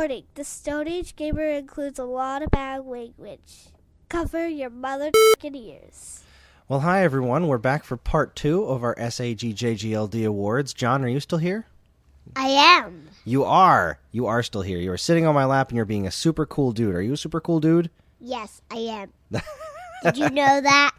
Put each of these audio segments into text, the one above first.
Warning, the Stone Age Gamer includes a lot of bad language. Cover your mother***ing ears. Well, hi, everyone. We're back for part 2 of our SAGJGLD Awards. John, are you still here? I am. You are. You are still here. You are sitting on my lap and you're being a super cool dude. Are you a super cool dude? Yes, I am. Did you know that?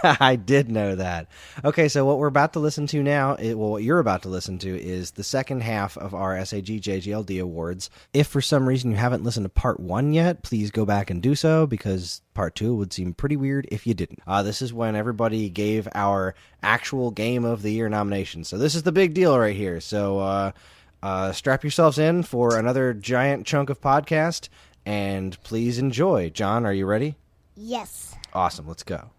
I did know that. Okay, so what we're about to listen to now, what you're about to listen to is the second half of our SAGJGLD Awards. If for some reason you haven't listened to part 1 yet, please go back and do so, because part 2 would seem pretty weird if you didn't. This is when everybody gave our actual Game of the Year nominations. So this is the big deal right here. So strap yourselves in for another giant chunk of podcast, and please enjoy. John, are you ready? Yes. Awesome, let's go.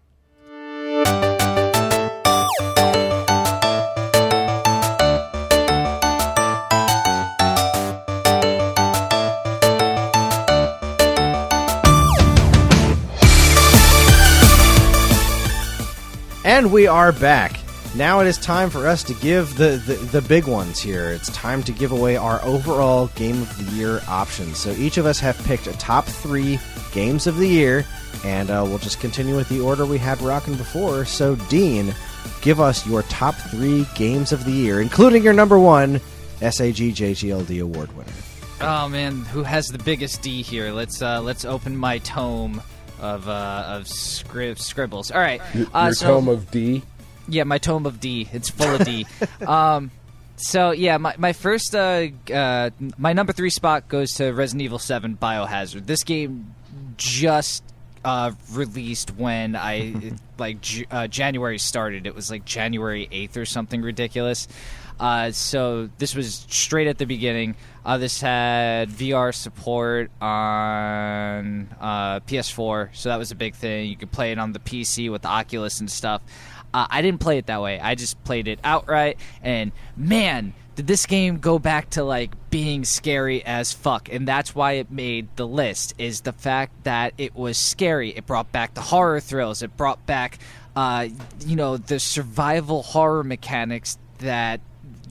And we are back. Now it is time for us to give the big ones here. It's time to give away our overall Game of the Year options. So each of us have picked a top 3 Games of the Year, and we'll just continue with the order we had rocking before. So, Dean, give us your top 3 Games of the Year, including your number 1 SAGJGLD Award winner. Oh man, who has the biggest D here? Let's open my tome of scribbles. All right, your tome of D. Yeah, my tome of D. It's full of D. So yeah, my first my number 3 spot goes to Resident Evil 7 Biohazard. This game just released when January started. It was like January 8th or something ridiculous. So this was straight at the beginning. This had VR support on PS4, so that was a big thing. You could play it on the PC with the Oculus and stuff. I didn't play it that way. I just played it outright, and man, did this game go back to like being scary as fuck. And that's why it made the list, is the fact that it was scary. It brought back the horror thrills. It brought back the survival horror mechanics that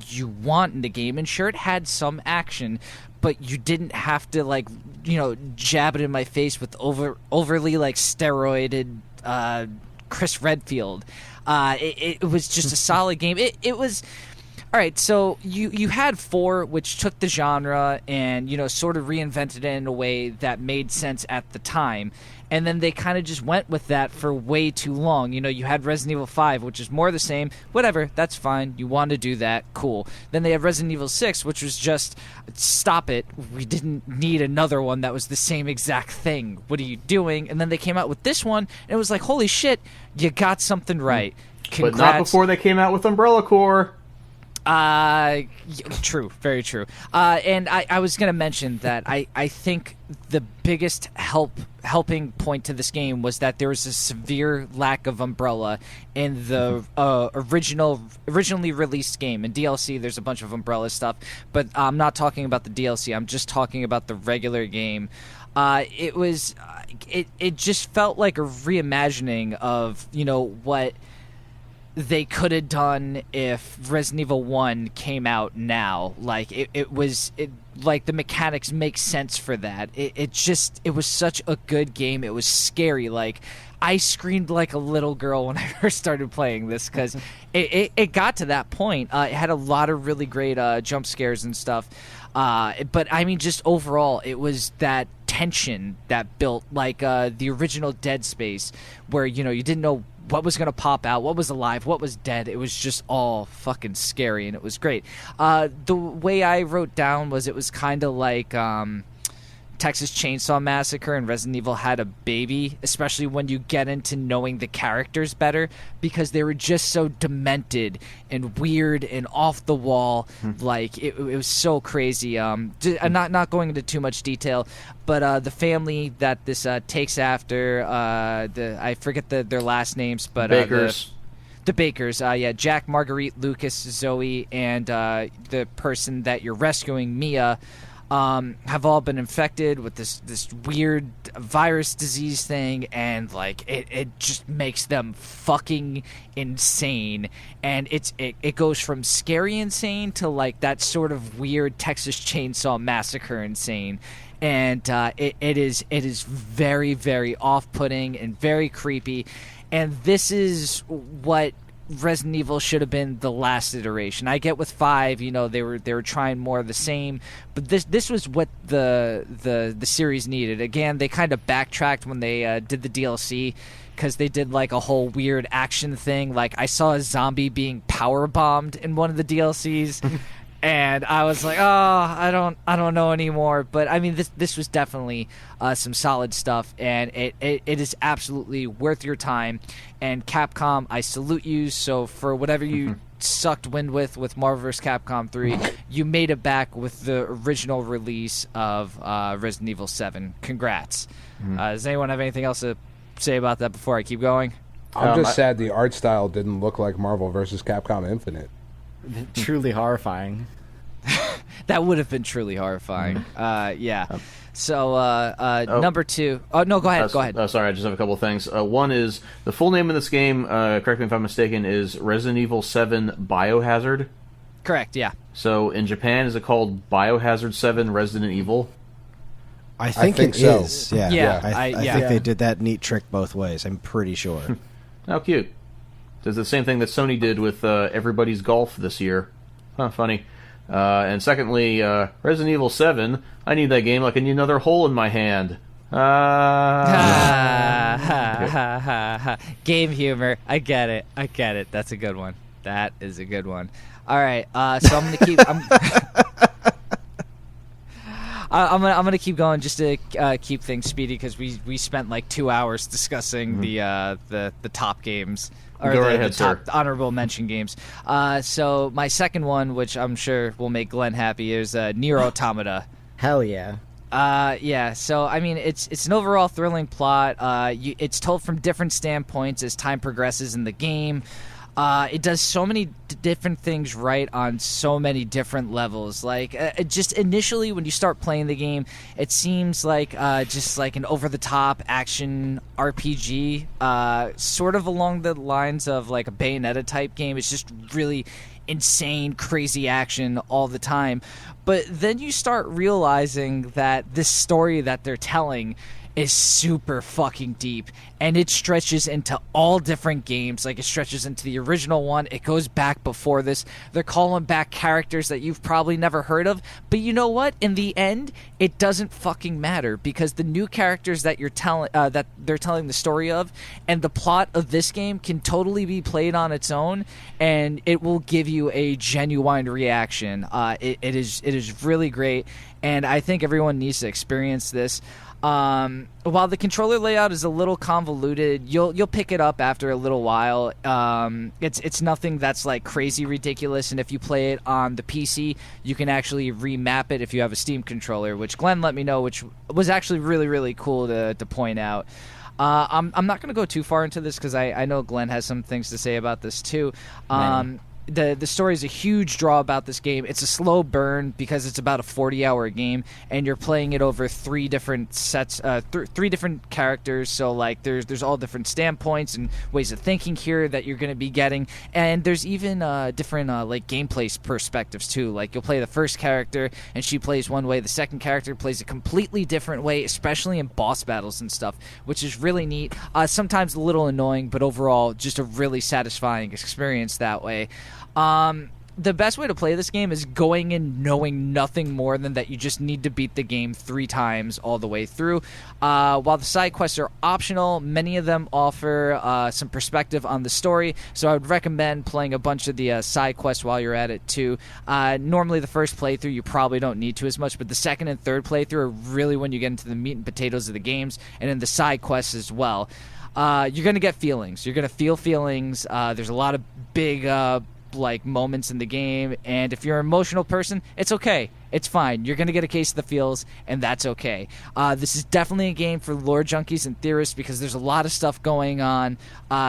you want in the game. And sure, it had some action, but you didn't have to jab it in my face with overly like steroided Chris Redfield. It was just a solid game. It was all right. So you had 4, which took the genre and sort of reinvented it in a way that made sense at the time, and then they kind of just went with that for way too long. You had Resident Evil 5, which is more the same. Whatever, that's fine. You want to do that, cool. Then they had Resident Evil 6, which was just stop it. We didn't need another one that was the same exact thing. What are you doing? And then they came out with this one, and it was like, holy shit, you got something right. Congrats. But not before they came out with Umbrella Corps. True, very true. And I was going to mention that I think the biggest helping point to this game was that there was a severe lack of Umbrella in the originally released game. In DLC, there's a bunch of Umbrella stuff, but I'm not talking about the DLC. I'm just talking about the regular game. It just felt like a reimagining of what they could have done if Resident Evil 1 came out now. Like it was like the mechanics make sense for that. It was such a good game. It was scary. Like I screamed like a little girl when I first started playing this, because it got to that point. It had a lot of really great jump scares and stuff. But I mean, just overall, it was that tension that built like the original Dead Space, where you didn't know what was going to pop out, what was alive, what was dead. It was just all fucking scary, and it was great. The way I wrote down was it was kind of like Texas Chainsaw Massacre and Resident Evil had a baby, especially when you get into knowing the characters better, because they were just so demented and weird and off the wall. Like it was so crazy. I'm not going into too much detail, but the family that this takes after, I forget their last names, but Bakers. The Bakers, Jack, Marguerite, Lucas, Zoe, and the person that you're rescuing, Mia. have all been infected with this weird virus disease thing, and like it just makes them fucking insane. And it goes from scary insane to like that sort of weird Texas Chainsaw Massacre insane. And it is very, very off-putting and very creepy. And this is what Resident Evil should have been the last iteration. I get with 5, they were trying more of the same, but this was what the series needed. Again, they kind of backtracked when they did the DLC, because they did like a whole weird action thing. Like I saw a zombie being power bombed in one of the DLCs. And I was like, oh, I don't know anymore. But I mean, this was definitely some solid stuff, and it is absolutely worth your time. And Capcom, I salute you. So for whatever you sucked wind with Marvel vs. Capcom 3, you made it back with the original release of Resident Evil 7. Congrats. Does anyone have anything else to say about that before I keep going? I'm just sad the art style didn't look like Marvel vs. Capcom Infinite. Truly horrifying. That would have been truly horrifying. Yeah. So number 2. Oh no, go ahead. Go ahead. Sorry, I just have a couple of things. One is the full name of this game. Correct me if I'm mistaken. Is Resident Evil 7 Biohazard? Correct. Yeah. So in Japan, is it called Biohazard 7 Resident Evil? I think it so. is. Yeah. Yeah, I think they did that neat trick both ways. I'm pretty sure. How cute. Does the same thing that Sony did with Everybody's Golf this year. Huh, funny. And secondly, Resident Evil 7, I need that game like I need another hole in my hand. Game humor. I get it. That's a good one. That is a good one. All right, so I'm going to keep... I'm gonna keep going just to keep things speedy, because we spent like 2 hours discussing the top games, or the top honorable mention games. So my second one, which I'm sure will make Glenn happy, is Nier Automata. Hell yeah. Yeah. So I mean, it's an overall thrilling plot. It's told from different standpoints as time progresses in the game. It does so many different things right on so many different levels. Like, just initially when you start playing the game, it seems like just like an over-the-top action RPG, sort of along the lines of like a Bayonetta-type game. It's just really insane, crazy action all the time. But then you start realizing that this story that they're telling is super fucking deep, and it stretches into all different games. Like, it stretches into the original one. It goes back before this. They're calling back characters that you've probably never heard of, but you know what? In the end, it doesn't fucking matter, because the new characters that you're telling that they're telling the story of, and the plot of this game can totally be played on its own, and it will give you a genuine reaction. It is really great, and I think everyone needs to experience this. While the controller layout is a little convoluted, you'll pick it up after a little while. It's nothing that's like crazy ridiculous, and if you play it on the PC, you can actually remap it if you have a Steam controller, which Glenn let me know, which was actually really, really cool to point out. I'm not going to go too far into this, because I know Glenn has some things to say about this too. The story is a huge draw about this game. It's a slow burn because it's about a 40-hour game, and you're playing it over 3 different sets, 3 different characters. So like there's all different standpoints and ways of thinking here that you're going to be getting, and there's even different like gameplay perspectives too. Like, you'll play the first character and she plays one way, the second character plays a completely different way, especially in boss battles and stuff, which is really neat. Sometimes a little annoying, but overall just a really satisfying experience that way. The best way to play this game is going in knowing nothing more than that you just need to beat the game 3 times all the way through. While the side quests are optional, many of them offer some perspective on the story, so I would recommend playing a bunch of the side quests while you're at it too. Normally the first playthrough you probably don't need to as much, but the second and third playthrough are really when you get into the meat and potatoes of the games, and in the side quests as well. You're going to get feelings. You're going to feel feelings. There's a lot of big like moments in the game, and if you're an emotional person, it's okay, it's fine. You're gonna get a case of the feels, and that's okay. This is definitely a game for lore junkies and theorists, because there's a lot of stuff going on.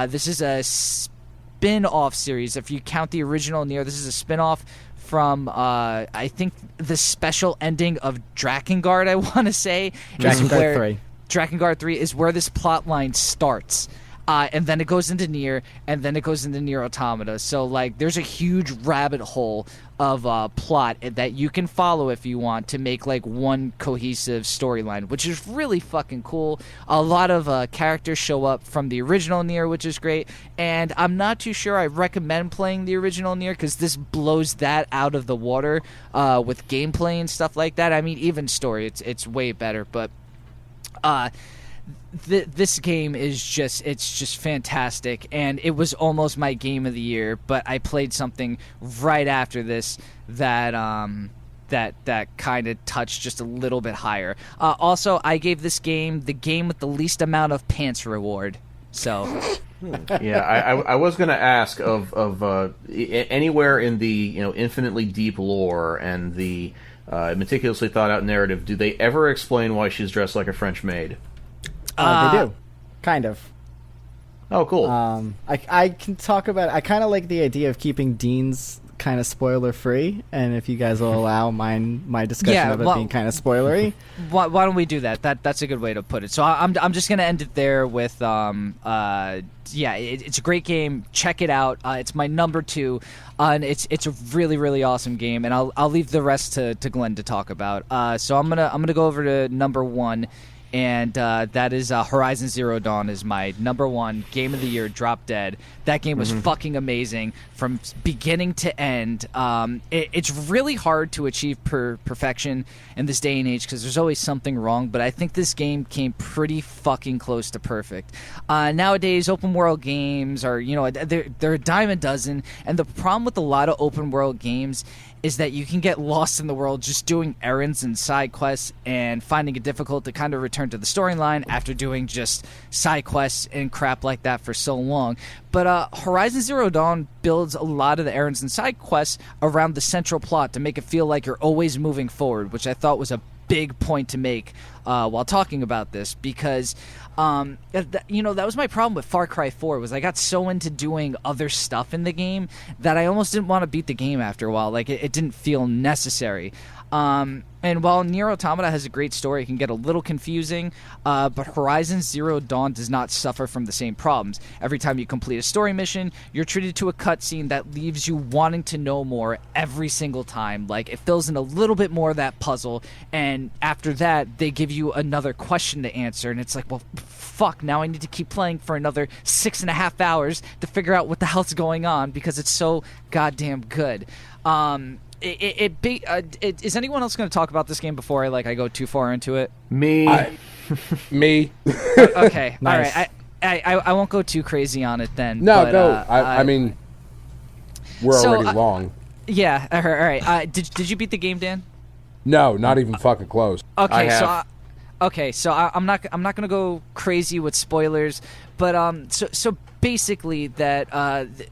This is a spin-off series. If you count the original Nier, this is a spin-off from I think the special ending of Drakengard, I want to say. Drakengard 3. Drakengard 3 is where this plot line starts. And then it goes into Nier, and then it goes into Nier Automata. So, like, there's a huge rabbit hole of plot that you can follow if you want to make, like, one cohesive storyline, which is really fucking cool. A lot of characters show up from the original Nier, which is great. And I'm not too sure I recommend playing the original Nier, because this blows that out of the water with gameplay and stuff like that. I mean, even story, it's way better. But this game is just fantastic, and it was almost my game of the year, but I played something right after this that kind of touched just a little bit higher. Also, I gave this game the game with the least amount of pants reward. So yeah, I was going to ask of anywhere in the infinitely deep lore and the meticulously thought out narrative, do they ever explain why she's dressed like a French maid? They do, kind of. Oh, cool. I can talk about. I kind of like the idea of keeping Dean's kind of spoiler free, and if you guys will allow my discussion of it being kind of spoilery. Why don't we do that? That's a good way to put it. So I'm just gonna end it there with it's a great game. Check it out. It's my number 2, and it's a really, really awesome game. And I'll leave the rest to Glenn to talk about. So I'm gonna go over to number 1. And that is Horizon Zero Dawn is my number 1 game of the year, drop dead. That game was fucking amazing from beginning to end. It's really hard to achieve perfection in this day and age because there's always something wrong, but I think this game came pretty fucking close to perfect. Nowadays, open world games are, they're a dime a dozen, and the problem with a lot of open world games is that you can get lost in the world just doing errands and side quests and finding it difficult to kind of return to the storyline after doing just side quests and crap like that for so long. But Horizon Zero Dawn builds a lot of the errands and side quests around the central plot to make it feel like you're always moving forward, which I thought was a big point to make while talking about this, because that was my problem with Far Cry 4 was I got so into doing other stuff in the game that I almost didn't want to beat the game after a while. Like it didn't feel necessary. And while Nier Automata has a great story, it can get a little confusing, but Horizon Zero Dawn does not suffer from the same problems. Every time you complete a story mission, you're treated to a cutscene that leaves you wanting to know more every single time. Like, it fills in a little bit more of that puzzle, and after that, they give you another question to answer, and it's like, well, fuck, now I need to keep playing for another 6.5 hours to figure out what the hell's going on, because it's so goddamn good. Is anyone else going to talk about this game before I go too far into it? Me. Okay, Nice. all right. I won't go too crazy on it then. No, but, go. I mean, we're already long. Yeah. All right. Did you beat the game, Dan? No, not even fucking close. Okay. I So I'm not going to go crazy with spoilers, but so basically that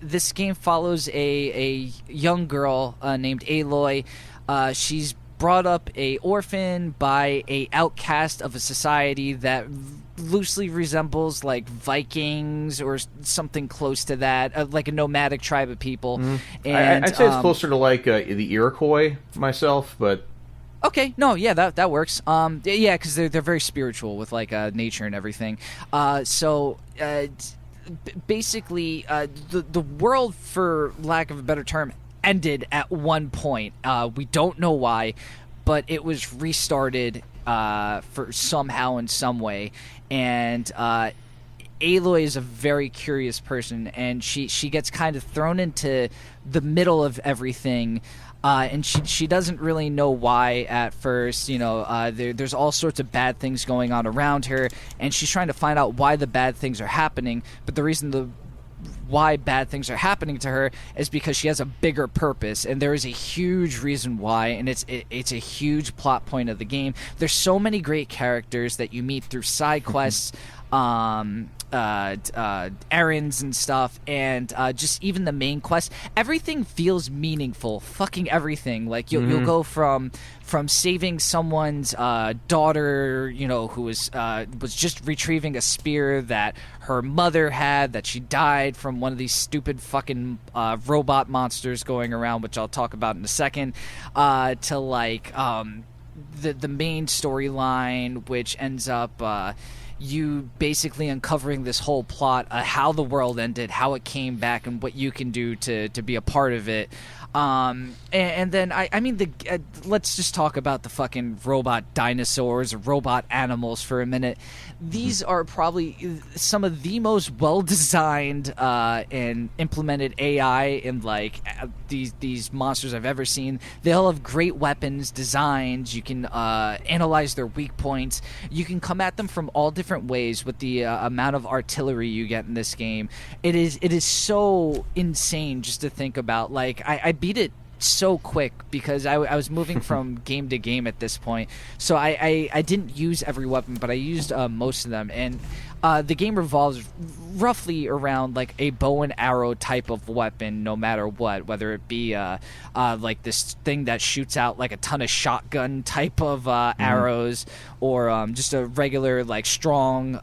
this game follows a young girl named Aloy. She's brought up a orphan by a outcast of a society that loosely resembles like Vikings or something close to that, like a nomadic tribe of people. And I'd say it's closer to like the Iroquois myself, but. Okay, no, yeah, that works. Yeah, because they're very spiritual with like nature and everything. Basically, the world, for lack of a better term, ended at one point. We don't know why, but it was restarted for somehow in some way, and Aloy is a very curious person, and she gets kind of thrown into the middle of everything. And she doesn't really know why at first. There's all sorts of bad things going on around her, and she's trying to find out why the bad things are happening. But the reason why bad things are happening to her is because she has a bigger purpose, and there is a huge reason why, and it's a huge plot point of the game. There's so many great characters that you meet through side quests. errands and stuff, and just even the main quest, everything feels meaningful. Fucking everything. Like you'll go from saving someone's daughter, who was just retrieving a spear that her mother had, that she died from one of these stupid fucking robot monsters going around, which I'll talk about in a second, to like the main storyline, which ends up you basically uncovering this whole plot, how the world ended, how it came back, and what you can do to be a part of it. And then let's just talk about the fucking robot dinosaurs, robot animals for a minute. These are probably some of the most well-designed and implemented AI in like these monsters I've ever seen. They all have great weapons designs. You can analyze their weak points. You can come at them from all different ways with the amount of artillery you get in this game. It is so insane just to think about. Like I beat it so quick because I was moving from game to game at this point, so I didn't use every weapon, but I used most of them, and the game revolves roughly around like a bow and arrow type of weapon, no matter what, whether it be like this thing that shoots out like a ton of shotgun type of arrows, or just a regular like strong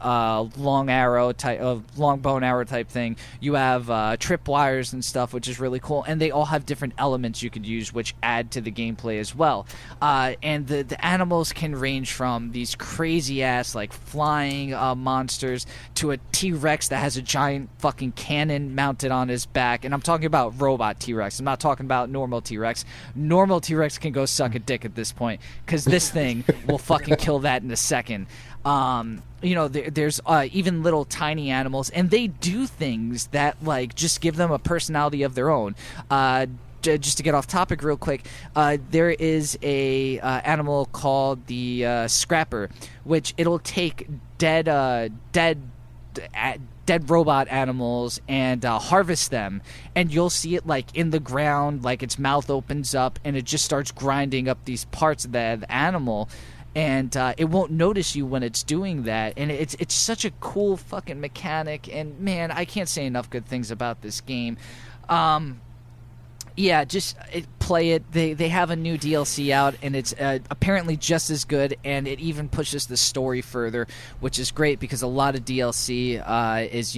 long arrow type of long bow and arrow type thing. You have tripwires and stuff, which is really cool, and they all have different elements you could use, which add to the gameplay as well. And the animals can range from these crazy ass like flying monsters to a T-Rex that has a giant fucking cannon mounted on his back. And I'm talking about robot T-Rex. I'm not talking about normal T-Rex. Normal T-Rex can go suck a dick at this point, because this thing will fucking kill that in a second. There's even little tiny animals, and they do things that like just give them a personality of their own. Just to get off topic real quick, there is a animal called the scrapper, which it'll take dead robot animals and harvest them, and you'll see it like in the ground, like its mouth opens up and it just starts grinding up these parts of the animal, and it won't notice you when it's doing that, and it's such a cool fucking mechanic, and man, I can't say enough good things about this game. Yeah, just play it. They have a new DLC out, and it's apparently just as good, and it even pushes the story further, which is great, because a lot of DLC is,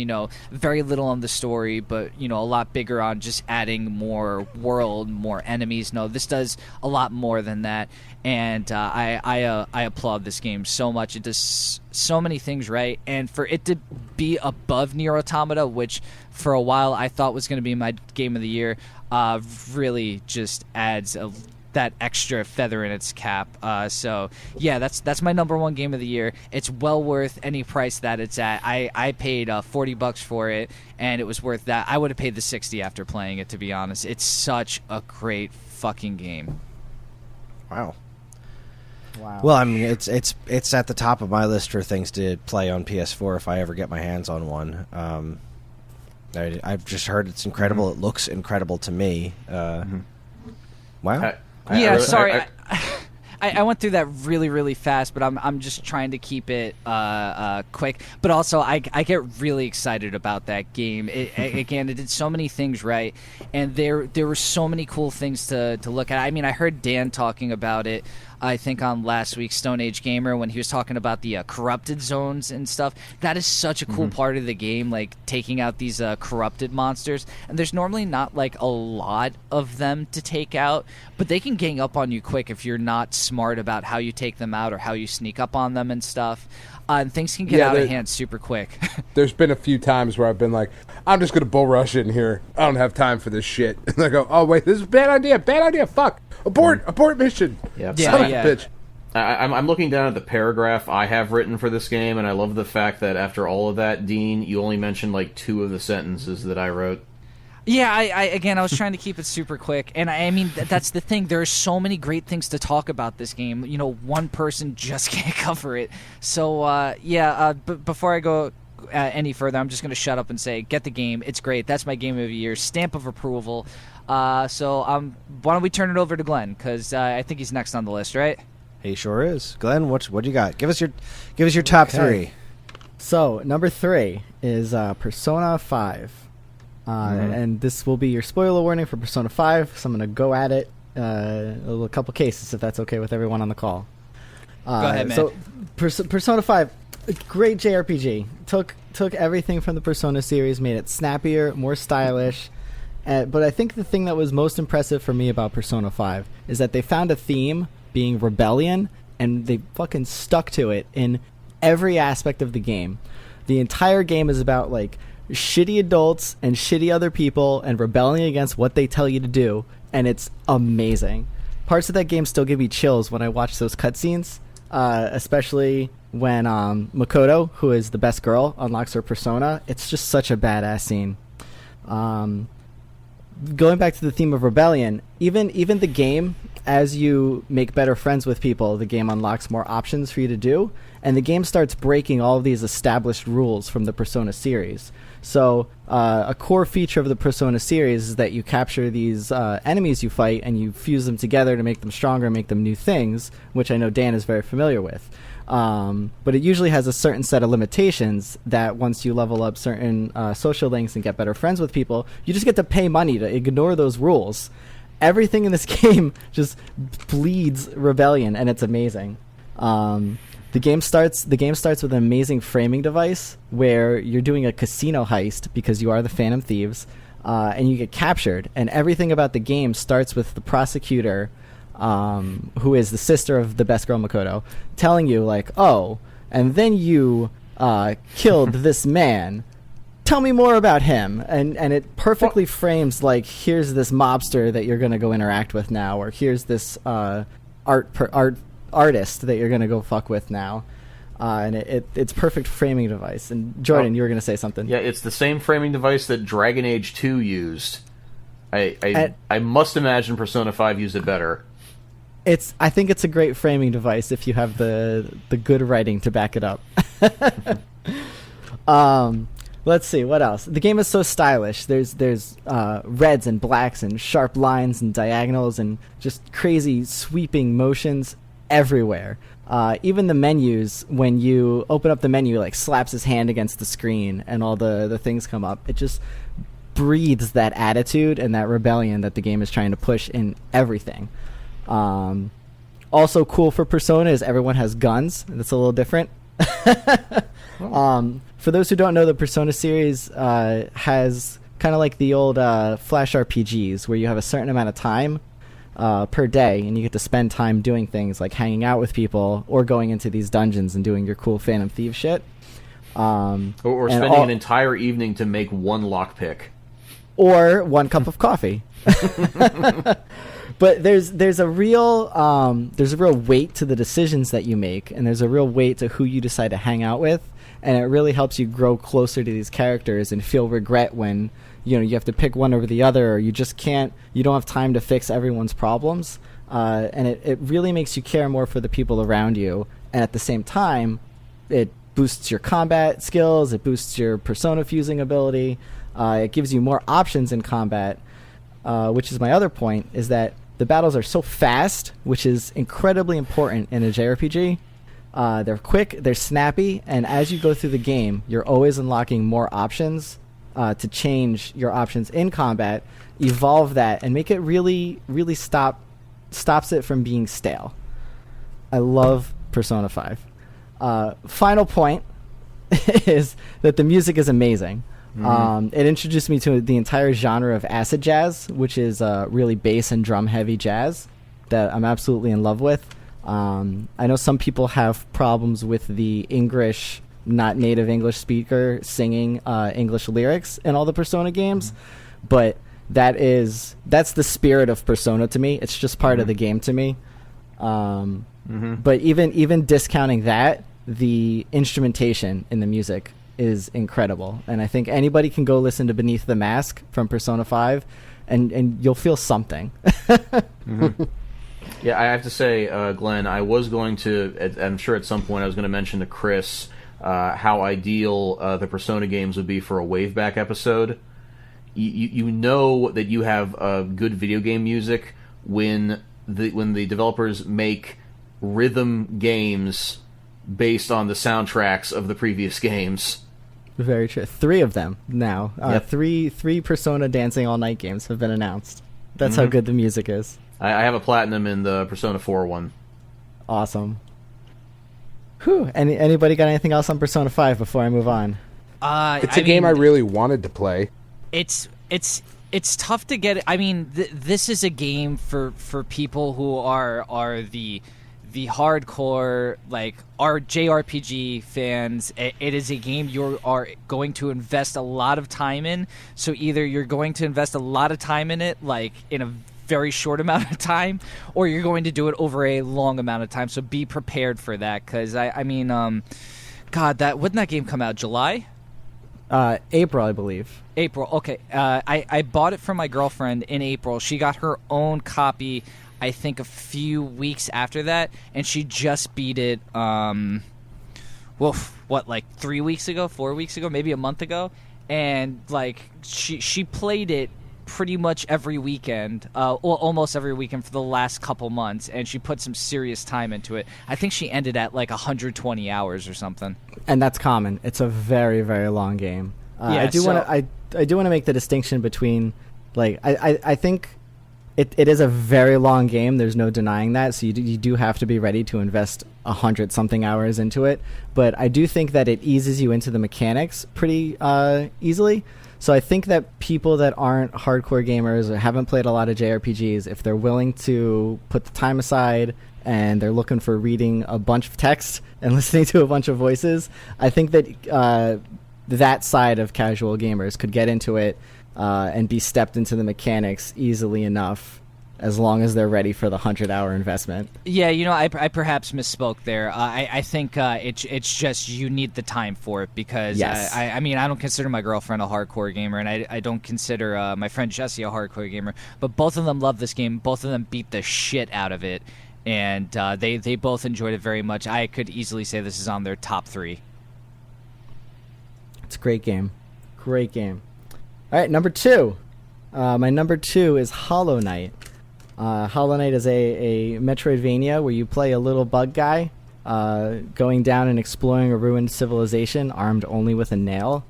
very little on the story, but, a lot bigger on just adding more world, more enemies. No, this does a lot more than that, and I applaud this game so much. It does so many things right, and for it to be above Nier Automata, which for a while I thought was going to be my game of the year, really just adds that extra feather in its cap. So yeah, that's my number one game of the year. It's well worth any price that it's at. I paid $40 for it, and it was worth that. I would have paid the $60 after playing it, to be honest. It's such a great fucking game. Wow. Well, I mean, it's at the top of my list for things to play on PS4 if I ever get my hands on one. I've just heard it's incredible. It looks incredible to me. Wow. Sorry. I went through that really, really fast, but I'm just trying to keep it quick. But also, I get really excited about that game. Again, it did so many things right, and there were so many cool things to look at. I mean, I heard Dan talking about it, I think, on last week's Stone Age Gamer, when he was talking about the corrupted zones and stuff. That is such a cool part of the game, like taking out these corrupted monsters. And there's normally not like a lot of them to take out, but they can gang up on you quick if you're not smart about how you take them out or how you sneak up on them and stuff. And things can get out of hand super quick. There's been a few times where I've been like, I'm just going to bull rush in here. I don't have time for this shit. And I go, oh, wait, this is a bad idea, fuck. Abort mission. Yep. Bitch. I'm looking down at the paragraph I have written for this game, and I love the fact that after all of that, Dean, you only mentioned like 2 of the sentences that I wrote. Yeah, I was trying to keep it super quick, and I mean, that's the thing. There are so many great things to talk about this game. One person just can't cover it. So, but before I go any further, I'm just going to shut up and say, get the game. It's great. That's my game of the year. Stamp of approval. So why don't we turn it over to Glenn, because I think he's next on the list, right? He sure is. Glenn, what do you got? Give us your top 3. So number 3 is Persona 5, and this will be your spoiler warning for Persona 5. So I'm going to go at it a couple cases, if that's okay with everyone on the call. Go ahead, man. So Persona 5, great JRPG. Took everything from the Persona series, made it snappier, more stylish. But I think the thing that was most impressive for me about Persona 5 is that they found a theme, being rebellion, and they fucking stuck to it in every aspect of the game. The entire game is about like shitty adults and shitty other people and rebelling against what they tell you to do, and it's amazing. Parts of that game still give me chills when I watch those cutscenes, especially when Makoto, who is the best girl, unlocks her persona. It's just such a badass scene. Going back to the theme of rebellion, even the game, as you make better friends with people, the game unlocks more options for you to do, and the game starts breaking all of these established rules from the Persona series. So a core feature of the Persona series is that you capture these enemies you fight and you fuse them together to make them stronger and make them new things, which I know Dan is very familiar with. But it usually has a certain set of limitations that once you level up certain social links and get better friends with people, you just get to pay money to ignore those rules. Everything in this game just bleeds rebellion, and it's amazing. The game starts with an amazing framing device where you're doing a casino heist because you are the Phantom Thieves, and you get captured. And everything about the game starts with the prosecutor, who is the sister of the best girl Makoto, telling you like, oh, and then you killed this man. Tell me more about him. And it perfectly frames like, here's this mobster that you're going to go interact with now, or here's this artist that you're going to go fuck with now. And it's perfect framing device. And Jordan, you were going to say something. Yeah, it's the same framing device that Dragon Age 2 used. I must imagine Persona 5 used it better. I think it's a great framing device if you have the good writing to back it up. Let's see, what else? The game is so stylish. There's reds and blacks and sharp lines and diagonals and just crazy sweeping motions everywhere. Even the menus, when you open up the menu, like slaps his hand against the screen and all the things come up. It just breathes that attitude and that rebellion that the game is trying to push in everything. Also cool for Persona is everyone has guns. That's a little different. For those who don't know, the Persona series has kind of like the old Flash RPGs where you have a certain amount of time per day, and you get to spend time doing things like hanging out with people or going into these dungeons and doing your cool Phantom Thief shit. Or spending an entire evening to make one lockpick. Or one cup of coffee. But there's a real weight to the decisions that you make, and there's a real weight to who you decide to hang out with, and it really helps you grow closer to these characters and feel regret when you have to pick one over the other, or you don't have time to fix everyone's problems, and it really makes you care more for the people around you, and at the same time it boosts your combat skills, it boosts your persona fusing ability, it gives you more options in combat, which is my other point, is that the battles are so fast, which is incredibly important in a JRPG. They're quick, they're snappy, and as you go through the game, you're always unlocking more options to change your options in combat, evolve that, and make it really, really stops it from being stale. I love Persona 5. Final point is that the music is amazing. It introduced me to the entire genre of acid jazz, which is really bass and drum heavy jazz that I'm absolutely in love with. I know some people have problems with the English, not native English speaker singing English lyrics in all the Persona games, but that's the spirit of Persona to me. It's just part of the game to me. But even discounting that, the instrumentation in the music is incredible, and I think anybody can go listen to Beneath the Mask from Persona 5 and you'll feel something. Yeah, I have to say, Glenn, I was going to, I'm sure at some point I was going to mention to Kris how ideal the Persona games would be for a Waveback episode. You know that you have good video game music when the developers make rhythm games based on the soundtracks of the previous games. Very true. 3 of them now. Yep. Three Persona Dancing All Night games have been announced. That's how good the music is. I have a platinum in the Persona 4 one. Awesome. Whew. Anybody got anything else on Persona 5 before I move on? It's a game I really wanted to play. It's tough to get. I mean, this is a game for people who are the hardcore, like, are JRPG fans. It is a game you are going to invest a lot of time in. So either you're going to invest a lot of time in it, like in a very short amount of time, or you're going to do it over a long amount of time. So be prepared for that, because I mean, God, wouldn't that game come out July? April, I believe. April. Okay. I bought it from my girlfriend in April. She got her own copy, I think, a few weeks after that, and she just beat it. Like 3 weeks ago, 4 weeks ago, maybe a month ago, and like she played it pretty much every weekend, almost every weekend for the last couple months, and she put some serious time into it. I think she ended at like 120 hours or something. And that's common. It's a very, very long game. Yeah, I do want to make the distinction between, like, I think it is a very long game. There's no denying that. So you do have to be ready to invest 100-something hours into it. But I do think that it eases you into the mechanics pretty easily. So I think that people that aren't hardcore gamers or haven't played a lot of JRPGs, if they're willing to put the time aside and they're looking for reading a bunch of text and listening to a bunch of voices, I think that that side of casual gamers could get into it and be stepped into the mechanics easily enough, as long as they're ready for the 100-hour investment. Yeah, I perhaps misspoke there. I think it's just you need the time for it, because yes. I mean, I don't consider my girlfriend a hardcore gamer, and I don't consider my friend Jesse a hardcore gamer, but both of them love this game. Both of them beat the shit out of it, and they both enjoyed it very much. I could easily say this is on their top 3. It's a great game. Great game. All right, number 2. My number 2 is Hollow Knight. Hollow Knight is a Metroidvania where you play a little bug guy going down and exploring a ruined civilization armed only with a nail.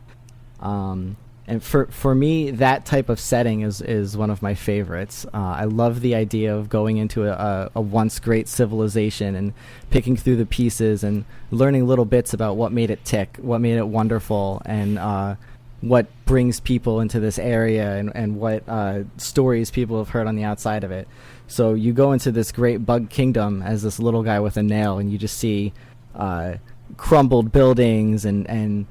And for me, that type of setting is one of my favorites. I love the idea of going into a once great civilization and picking through the pieces and learning little bits about what made it tick, what made it wonderful, and what brings people into this area and what stories people have heard on the outside of it. So you go into this great bug kingdom as this little guy with a nail, and you just see crumbled buildings and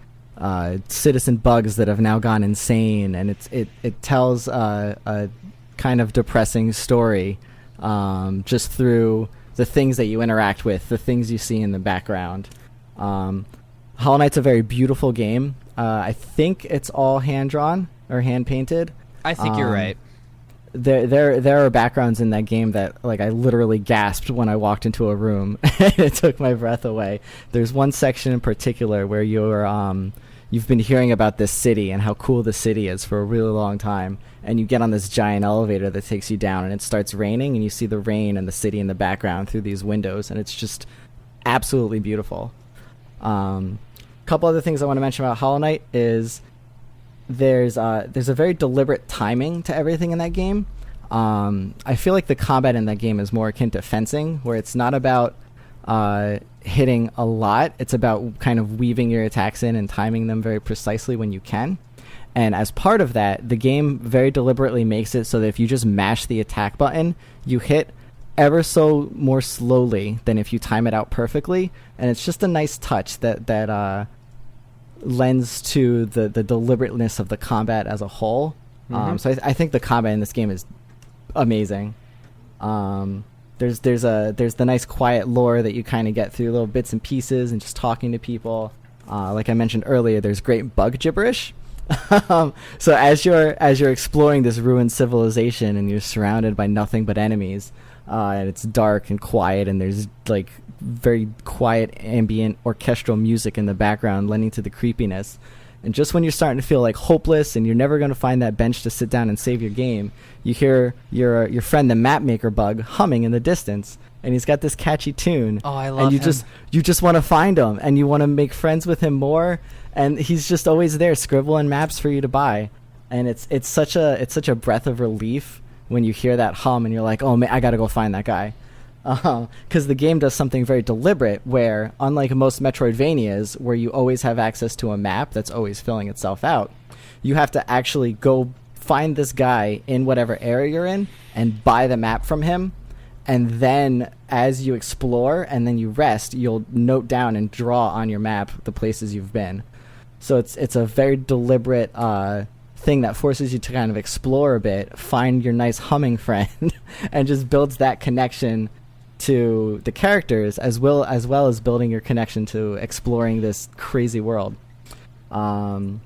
citizen bugs that have now gone insane, and it tells a kind of depressing story just through the things that you interact with, the things you see in the background. Hollow Knight's a very beautiful game. I think it's all hand-drawn or hand-painted. I think you're right. There are backgrounds in that game that, like, I literally gasped when I walked into a room. It took my breath away. There's one section in particular where you've been hearing about this city and how cool the city is for a really long time, and you get on this giant elevator that takes you down, and it starts raining, and you see the rain and the city in the background through these windows, and it's just absolutely beautiful. Couple other things I want to mention about Hollow Knight is there's a very deliberate timing to everything in that game. I feel like the combat in that game is more akin to fencing, where it's not about hitting a lot. It's about kind of weaving your attacks in and timing them very precisely when you can. And as part of that, the game very deliberately makes it so that if you just mash the attack button, you hit ever so more slowly than if you time it out perfectly. And it's just a nice touch that lends to the deliberateness of the combat as a whole. Mm-hmm. So I think the combat in this game is amazing. There's the nice quiet lore that you kind of get through little bits and pieces and just talking to people. Like I mentioned earlier, there's great bug gibberish. So as you're exploring this ruined civilization and you're surrounded by nothing but enemies, and it's dark and quiet, and there's like very quiet ambient orchestral music in the background lending to the creepiness. And just when you're starting to feel like hopeless and you're never going to find that bench to sit down and save your game, you hear your friend the map maker bug humming in the distance, and he's got this catchy tune. Oh, I love and him. You just want to find him, and you want to make friends with him more, and he's just always there scribbling maps for you to buy. And it's such a breath of relief when you hear that hum and you're like, oh man, I gotta go find that guy. Because the game does something very deliberate where, unlike most Metroidvanias where you always have access to a map that's always filling itself out, you have to actually go find this guy in whatever area you're in and buy the map from him. And then as you explore and then you rest, you'll note down and draw on your map the places you've been. So it's a very deliberate thing that forces you to kind of explore a bit, find your nice humming friend, and just builds that connection to the characters as well as building your connection to exploring this crazy world. The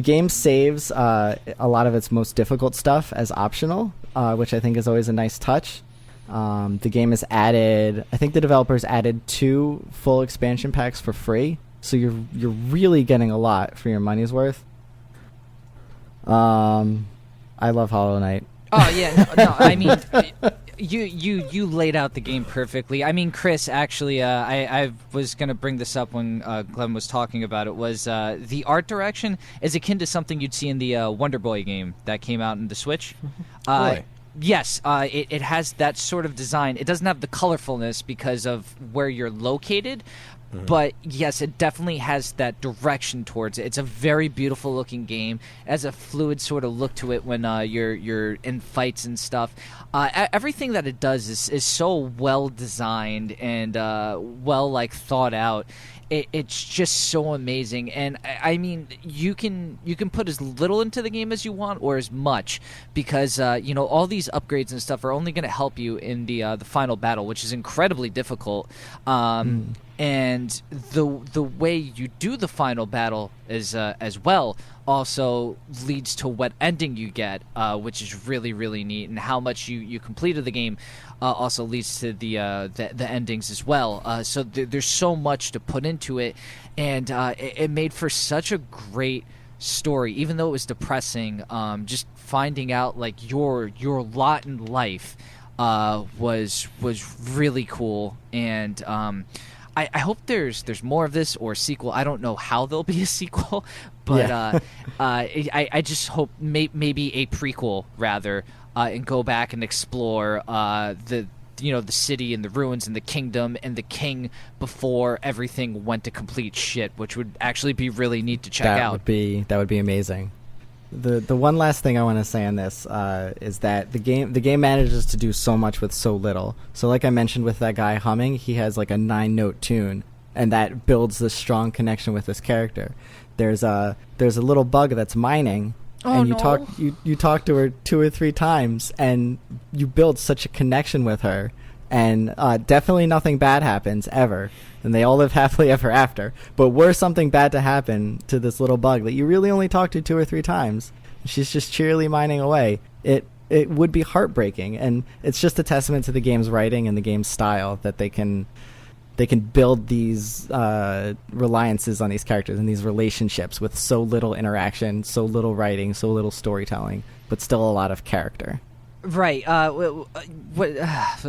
game saves a lot of its most difficult stuff as optional, which I think is always a nice touch. The game has added, I think the developers added 2 full expansion packs for free, so you're really getting a lot for your money's worth. I love Hollow Knight. Oh yeah, no, I mean, you laid out the game perfectly. I mean, Kris, actually, I was gonna bring this up when Glenn was talking about it. Was the art direction is akin to something you'd see in the Wonder Boy game that came out in the Switch? Boy. Yes, it has that sort of design. It doesn't have the colorfulness because of where you're located. But yes, it definitely has that direction towards it. It's a very beautiful looking game. It has a fluid sort of look to it when you're in fights and stuff. Everything that it does is so well designed and well thought out. It's just so amazing. And I mean, you can put as little into the game as you want or as much, because all these upgrades and stuff are only going to help you in the final battle, which is incredibly difficult. And the way you do the final battle is as well also leads to what ending you get, which is really, really neat. And how much you completed the game also leads to the endings as well. So there's so much to put into it, and it made for such a great story. Even though it was depressing, just finding out your lot in life was really cool. And I hope there's more of this or a sequel. I don't know how there'll be a sequel, but I just hope maybe a prequel rather, and go back and explore the city and the ruins and the kingdom and the king before everything went to complete shit, which would actually be really neat to check out. That would be amazing. The one last thing I want to say on this is that the game manages to do so much with so little. So like I mentioned with that guy humming, he has like a 9-note tune, and that builds this strong connection with this character. There's a little bug that's mining, and you talk to her 2 or 3 times, and you build such a connection with her, and definitely nothing bad happens ever. And they all live happily ever after. But were something bad to happen to this little bug that you really only talked to 2 or 3 times, she's just cheerily mining away, it would be heartbreaking. And it's just a testament to the game's writing and the game's style that they can build these reliances on these characters and these relationships with so little interaction, so little writing, so little storytelling, but still a lot of character. Right.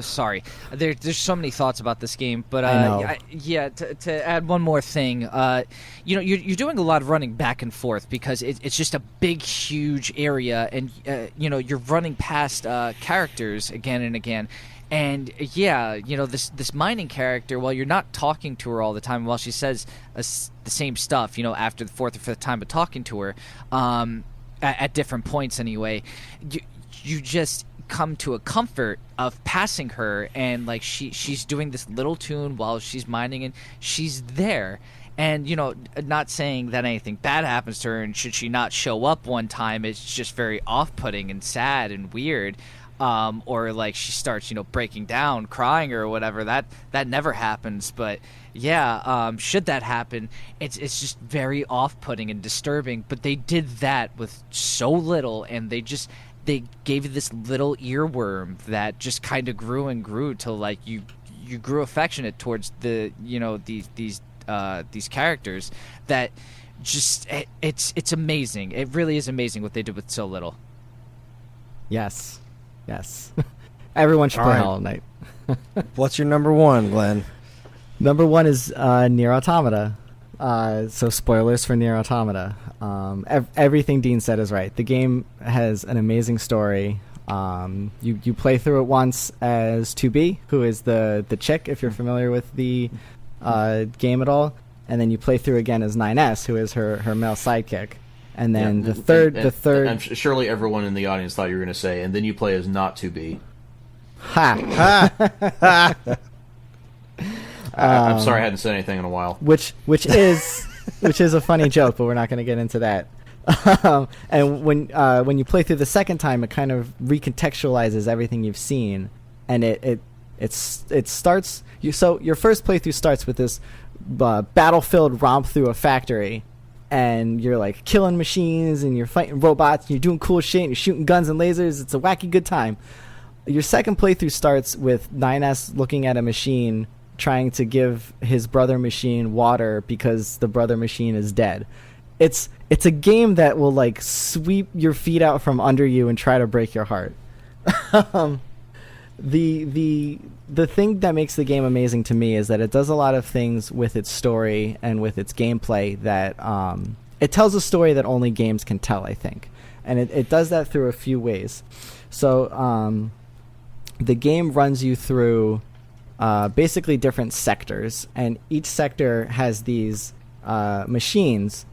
Sorry. There's so many thoughts about this game, but I know. To add one more thing, you're doing a lot of running back and forth because it's just a big, huge area, and you're running past characters again and again. And this mining character, while you're not talking to her all the time, while she says the same stuff, after the 4th or 5th time of talking to her, at different points anyway, you just come to a comfort of passing her, and she's doing this little tune while she's mining, and she's there. And not saying that anything bad happens to her, and should she not show up one time, it's just very off-putting and sad and weird. Or she starts breaking down, crying or whatever. That never happens. But should that happen, it's just very off-putting and disturbing. But they did that with so little, and they gave you this little earworm that just kind of grew and grew till you grew affectionate towards these characters. That just it's amazing. It really is amazing what they did with so little. Yes. Everyone should All play right. Hollow Knight. What's your number one, Glenn? Number one is Nier Automata. So spoilers for Nier Automata. Everything Dean said is right. The game has an amazing story. You play through it once as 2B, who is the chick, if you're familiar with the game at all, and then you play through again as 9S, who is her male sidekick. And then the third. I'm surely everyone in the audience thought you were going to say, and then you play as not to be. Ha! I'm sorry, I hadn't said anything in a while. Which is a funny joke, but we're not going to get into that. And when you play through the second time, it kind of recontextualizes everything you've seen, and it starts. So your first playthrough starts with this battle-filled romp through a factory, and you're like killing machines, and you're fighting robots, and you're doing cool shit, and you're shooting guns and lasers. It's a wacky good time. Your second playthrough starts with 9S looking at a machine, trying to give his brother machine water because the brother machine is dead. It's a game that will like sweep your feet out from under you and try to break your heart. The thing that makes the game amazing to me is that it does a lot of things with its story and with its gameplay that it tells a story that only games can tell, I think. And it does that through a few ways. So the game runs you through basically different sectors, and each sector has these machines.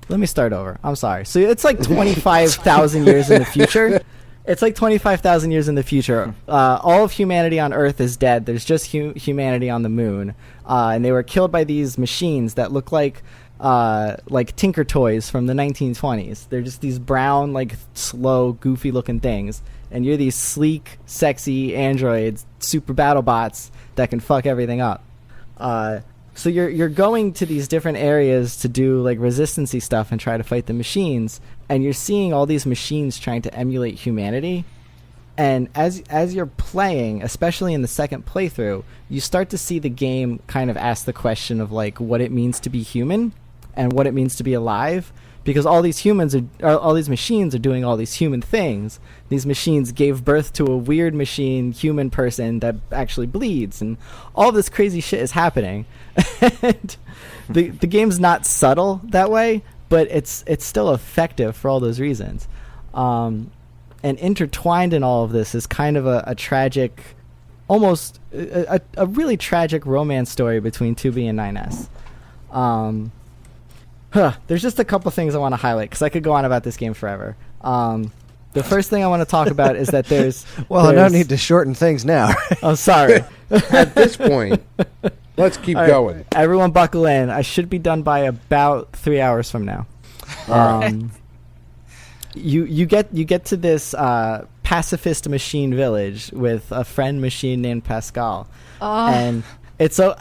Let me start over. I'm sorry. So it's like 25,000 years in the future. It's like 25,000 years in the future. All of humanity on Earth is dead. There's just humanity on the moon. And they were killed by these machines that look like Tinker Toys from the 1920s. They're just these brown, like slow, goofy-looking things. And you're these sleek, sexy androids, super battle bots that can fuck everything up. So you're going to these different areas to do like resistancy stuff and try to fight the machines, and you're seeing all these machines trying to emulate humanity. And as you're playing, especially in the second playthrough, you start to see the game kind of ask the question of like what it means to be human and what it means to be alive. Because all these machines are doing all these human things. These machines gave birth to a weird machine human person that actually bleeds, and all this crazy shit is happening. And the game's not subtle that way, but it's still effective for all those reasons. And intertwined in all of this is kind of a tragic, almost a really tragic romance story between 2B and 9S. There's just a couple things I want to highlight because I could go on about this game forever. The first thing I want to talk about is that there's no need to shorten things now. I'm sorry. At this point, let's keep going. Everyone buckle in. I should be done by about 3 hours from now. You get to this pacifist machine village with a friend machine named Pascal. And it's so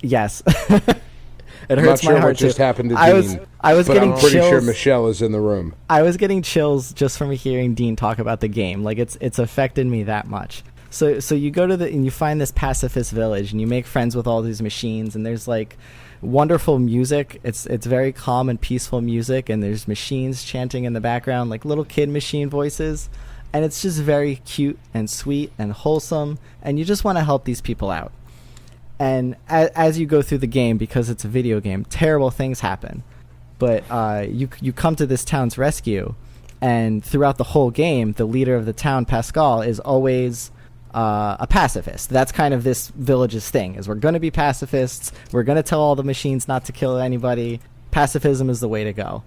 yes. It hurts I'm not my sure heart what just too. happened to I Dean. was but getting I'm pretty chills. sure Michelle is in the room. I was getting chills just from hearing Dean talk about the game. Like it's affected me that much. So you go to and you find this pacifist village and you make friends with all these machines, and there's like wonderful music. It's very calm and peaceful music, and there's machines chanting in the background like little kid machine voices, and it's just very cute and sweet and wholesome, and you just want to help these people out. And as you go through the game, because it's a video game, terrible things happen. But you come to this town's rescue, and throughout the whole game, the leader of the town, Pascal, is always a pacifist. That's kind of this village's thing, is we're going to be pacifists. We're going to tell all the machines not to kill anybody. Pacifism is the way to go.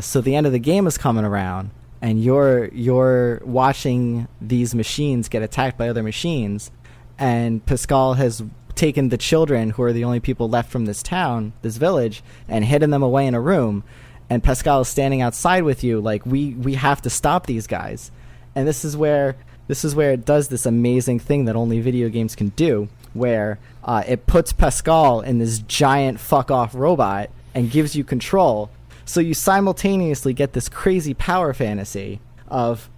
So the end of the game is coming around, and you're watching these machines get attacked by other machines, and Pascal has taken the children, who are the only people left from this town, this village, and hidden them away in a room. And Pascal is standing outside with you, like we have to stop these guys. And this is where it does this amazing thing that only video games can do, where it puts Pascal in this giant fuck off robot and gives you control. So you simultaneously get this crazy power fantasy of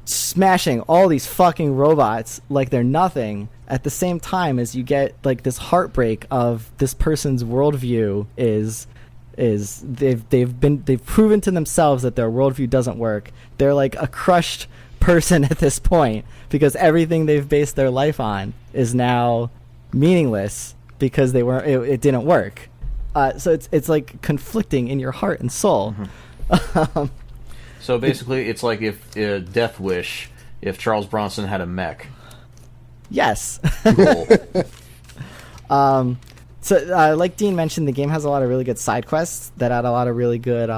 smashing all these fucking robots like they're nothing, at the same time as you get like this heartbreak of this person's worldview is they've proven to themselves that their worldview doesn't work. They're like a crushed person at this point because everything they've based their life on is now meaningless because it didn't work. So it's like conflicting in your heart and soul. So basically, it's like if Death Wish, if Charles Bronson had a mech. Yes. Cool. So like Dean mentioned, the game has a lot of really good side quests that add a lot of really good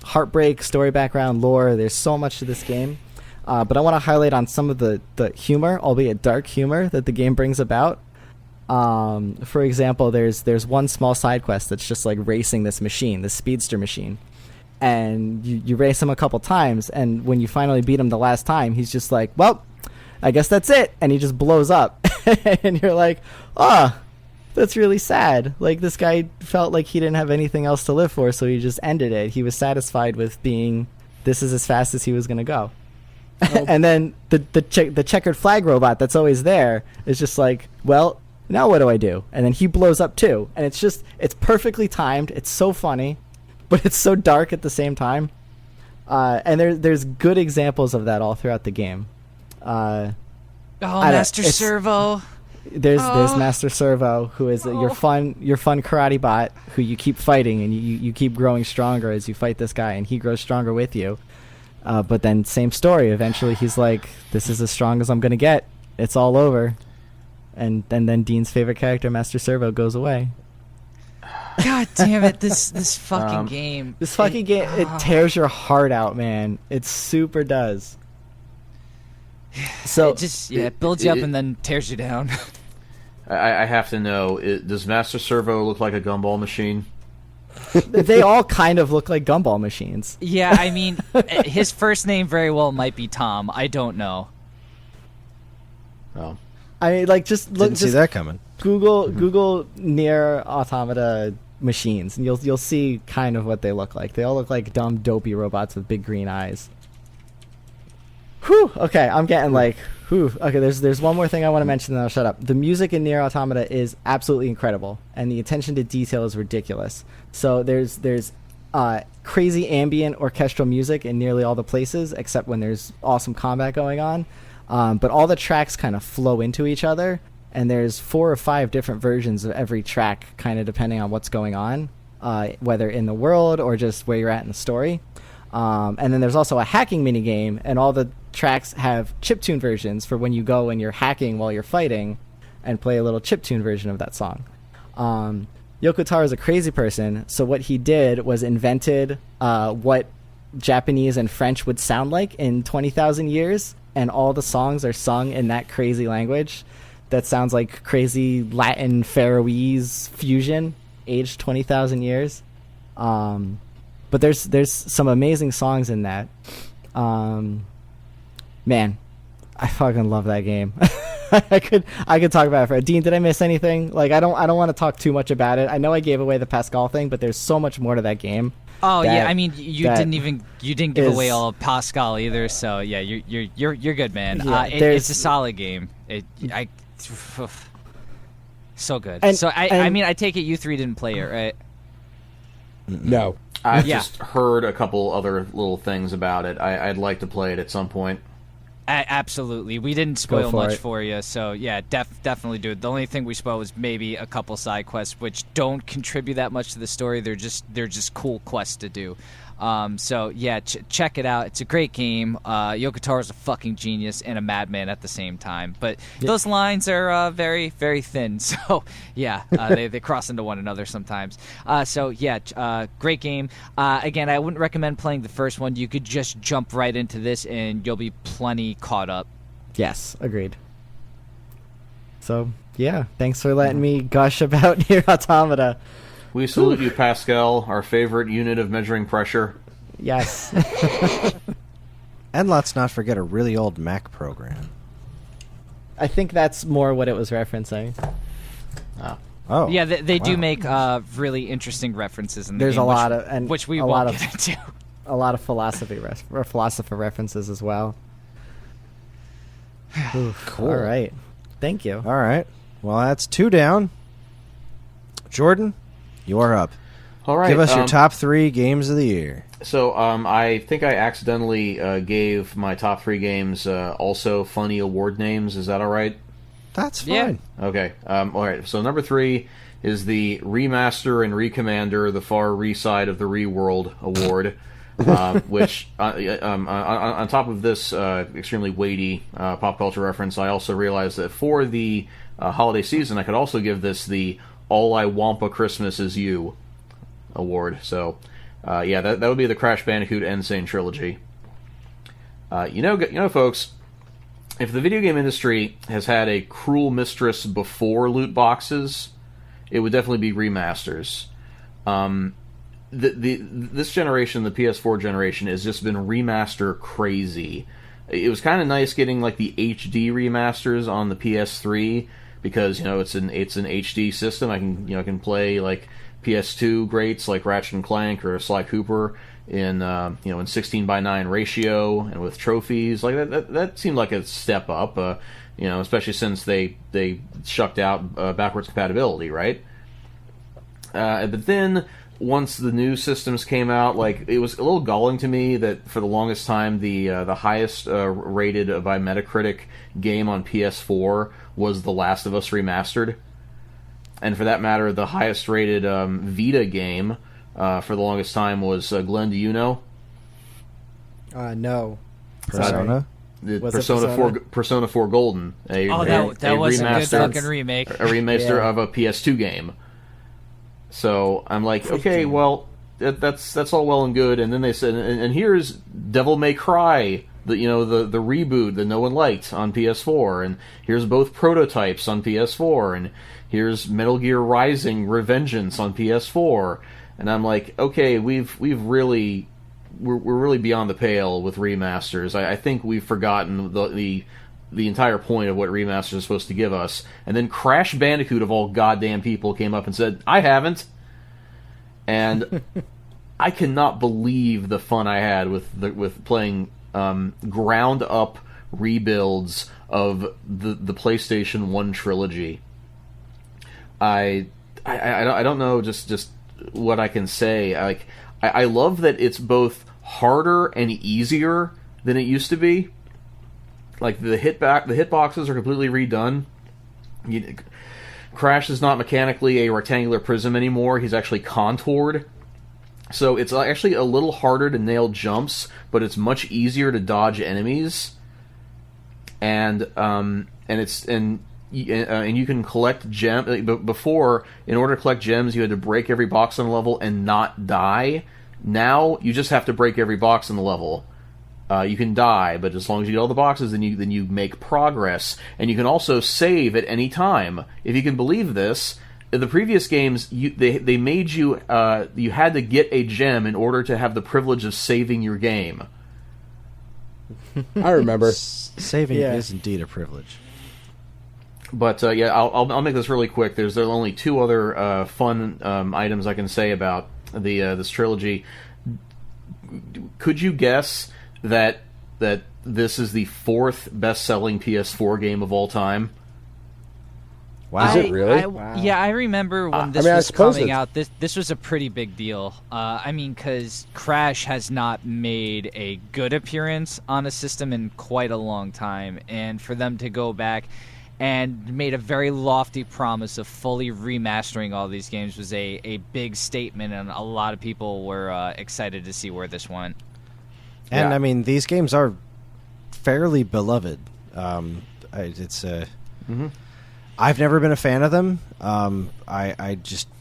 heartbreak, story background, lore. There's so much to this game. But I want to highlight on some of the humor, albeit dark humor, that the game brings about. For example, there's one small side quest that's just like racing this machine, this speedster machine. And you race him a couple times, and when you finally beat him the last time, he's just like, well, I guess that's it. And he just blows up. And you're like, that's really sad. Like, this guy felt like he didn't have anything else to live for, so he just ended it. He was satisfied with being, this is as fast as he was going to go. And then the checkered flag robot that's always there is just like, well, now what do I do? And then he blows up too. And it's perfectly timed. It's so funny, but it's so dark at the same time. And there's good examples of that all throughout the game. Master Servo. There's Master Servo, who is your fun karate bot who you keep fighting, and you keep growing stronger as you fight this guy, and he grows stronger with you. But then same story. Eventually he's like, this is as strong as I'm going to get. It's all over. And then Dean's favorite character, Master Servo, goes away. God damn it! This fucking game. This fucking game, it tears your heart out, man. It super does. So it builds you up and then tears you down. I have to know, does Master Servo look like a gumball machine? They all kind of look like gumball machines. Yeah, I mean, his first name very well might be Tom. I don't know. Oh. I mean, like, just look. Didn't see that coming. Google Nier Automata machines, and you'll see kind of what they look like. They all look like dumb, dopey robots with big green eyes. Whew. Okay, I'm getting like, whew. Okay, there's one more thing I want to mention, then I'll shut up. The music in Nier Automata is absolutely incredible, and the attention to detail is ridiculous. So there's crazy ambient orchestral music in nearly all the places, except when there's awesome combat going on. But all the tracks kind of flow into each other, and there's 4 or 5 different versions of every track, kind of depending on what's going on, whether in the world or just where you're at in the story. And then there's also a hacking minigame, and all the tracks have chiptune versions for when you go and you're hacking while you're fighting and play a little chiptune version of that song. Yoko Taro is a crazy person, so what he did was invented what Japanese and French would sound like in 20,000 years, and all the songs are sung in that crazy language that sounds like crazy Latin Faroese fusion, aged 20,000 years. But there's some amazing songs in that. Man, I fucking love that game. I could talk about it for Dean. Did I miss anything? Like, I don't want to talk too much about it. I know I gave away the Pascal thing, but there's so much more to that game. Oh yeah, I mean you didn't give away all of Pascal either. So yeah, you're good, man. Yeah, it's a solid game. So good. I mean, I take it you three didn't play it, right? No. I've just heard a couple other little things about it. I'd like to play it at some point. Absolutely. We didn't spoil much it. for you, so yeah, definitely do it. The only thing we spoiled was maybe a couple side quests, which don't contribute that much to the story. They're just cool quests to do. So yeah, check it out. It's a great game. Yoko Taro's a fucking genius and a madman at the same time. But those lines are very, very thin. So yeah, they cross into one another sometimes. So yeah, great game. Again, I wouldn't recommend playing the first one. You could just jump right into this and you'll be plenty caught up. Yes, agreed. So yeah, thanks for letting me gush about Nier Automata. We salute you, Pascal, our favorite unit of measuring pressure. Yes. And let's not forget a really old Mac program. I think that's more what it was referencing. Oh. Yeah, they do make really interesting references in the There's game. a lot of which we a won't lot of, get into. A lot of philosopher references as well. Cool. All right. Thank you. All right. Well, that's 2 down. Jordan, you are up. All right. Give us your top 3 games of the year. So I think I accidentally gave my top 3 games also funny award names. Is that all right? That's fine. Yeah. Okay. All right. So number 3 is the Remaster and Recommander, the far re-side of the Re-World Award, which on top of this extremely weighty pop culture reference, I also realized that for the holiday season, I could also give this the All I Wampa Christmas Is You award. So, that would be the Crash Bandicoot Insane Trilogy. You know, folks, if the video game industry has had a cruel mistress before loot boxes, it would definitely be remasters. This generation, the PS4 generation, has just been remaster crazy. It was kind of nice getting like the HD remasters on the PS3 because it's an HD system. I can play like PS2 greats like Ratchet and Clank or Sly Cooper in 16:9 ratio and with trophies like that. That seemed like a step up. Especially since they shucked out backwards compatibility, right? But then once the new systems came out, like it was a little galling to me that for the longest time the highest rated by Metacritic game on PS4 was The Last of Us Remastered, and for that matter, the highest rated Vita game for the longest time was Glenn. Do you know? No. Persona? Persona 4 Golden. That was a good fucking remake. A remaster of a PS2 game. So I'm like, okay, well, that's all well and good. And then they said, and here's Devil May Cry, the reboot that no one liked on PS4, and here's both prototypes on PS4, and here's Metal Gear Rising: Revengeance on PS4. And I'm like, okay, we're really beyond the pale with remasters. I think we've forgotten the entire point of what remasters are supposed to give us. And then Crash Bandicoot, of all goddamn people, came up and said, I haven't. And I cannot believe the fun I had with playing ground up rebuilds of the PlayStation 1 trilogy. I don't know just what I can say. I love that it's both harder and easier than it used to be. Like the hitboxes are completely redone. Crash is not mechanically a rectangular prism anymore. He's actually contoured. So it's actually a little harder to nail jumps, but it's much easier to dodge enemies. And you can collect gems. Before, in order to collect gems, you had to break every box on the level and not die. Now you just have to break every box on the level. You can die, but as long as you get all the boxes, then you make progress, and you can also save at any time. If you can believe this, in the previous games, they made you you had to get a gem in order to have the privilege of saving your game. I remember. Saving is indeed a privilege. But I'll make this really quick. There are only 2 other fun items I can say about this trilogy. Could you guess that this is the 4th best-selling PS4 game of all time? Wow. Is it really? Wow. Yeah, I remember when this was coming out. This was a pretty big deal. Because Crash has not made a good appearance on a system in quite a long time, and for them to go back and made a very lofty promise of fully remastering all these games was a big statement, and a lot of people were excited to see where this went. And Yeah. I mean, these games are fairly beloved. I've never been a fan of them.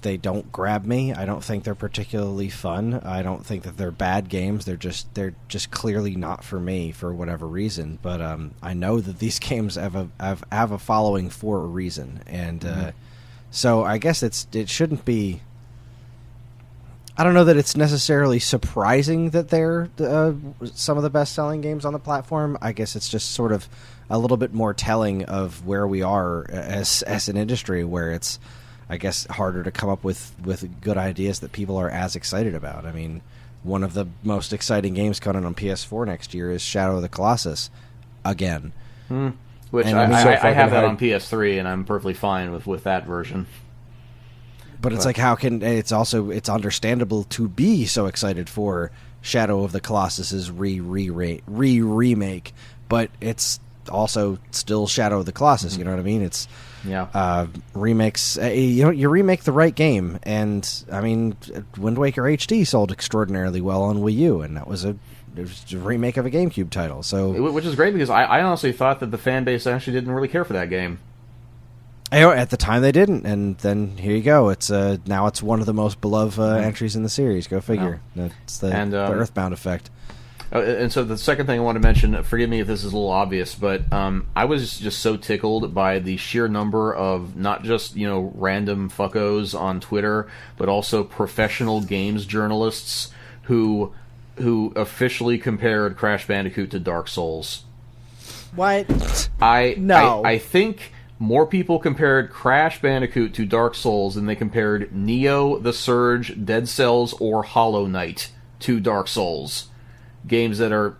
They don't grab me. I don't think they're particularly fun. I don't think that they're bad games. They're just clearly not for me for whatever reason. But I know that these games have a following for a reason, and so I guess it shouldn't be. I don't know that it's necessarily surprising that they're some of the best-selling games on the platform. I guess it's just sort of a little bit more telling of where we are as an industry, where it's, I guess, harder to come up with good ideas that people are as excited about. I mean, one of the most exciting games coming on PS4 next year is Shadow of the Colossus, again. Which And I have that on PS3, and I'm perfectly fine with that version. But it's like, how can it's understandable to be so excited for Shadow of the Colossus's remake, but it's also still Shadow of the Colossus. You know what I mean? It's remakes. You remake the right game, and I mean, Wind Waker HD sold extraordinarily well on Wii U, and it was a remake of a GameCube title. So, which is great because I honestly thought that the fan base actually didn't really care for that game. At the time they didn't, and then here you go. It's now it's one of the most beloved entries in the series. Go figure. It's the Earthbound effect. And so the second thing I want to mention, forgive me if this is a little obvious, but I was just so tickled by the sheer number of not just random fuckos on Twitter, but also professional games journalists who officially compared Crash Bandicoot to Dark Souls. What? I think more people compared Crash Bandicoot to Dark Souls than they compared Neo, The Surge, Dead Cells, or Hollow Knight to Dark Souls. Games that are,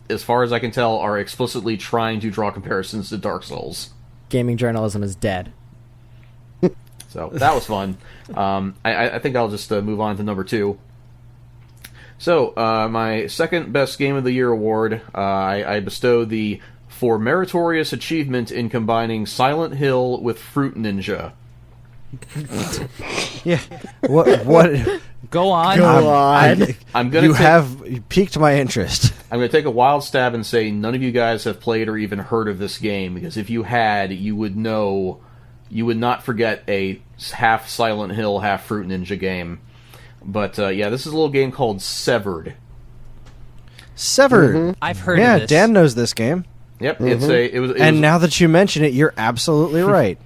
as far as I can tell, are explicitly trying to draw comparisons to Dark Souls. Gaming journalism is dead. So that was fun. I think I'll just move on to number 2. So my second best game of the year award, I bestow the for meritorious achievement in combining Silent Hill with Fruit Ninja. Yeah. What? Go on. I'm gonna you piqued my interest. I'm going to take a wild stab and say none of you guys have played or even heard of this game, because if you had, you would not forget a half Silent Hill, half Fruit Ninja game. But this is a little game called Severed. Severed. Mm-hmm. I've heard of Yeah, this. Dan knows this game. Yep, And now that you mention it, you're absolutely right.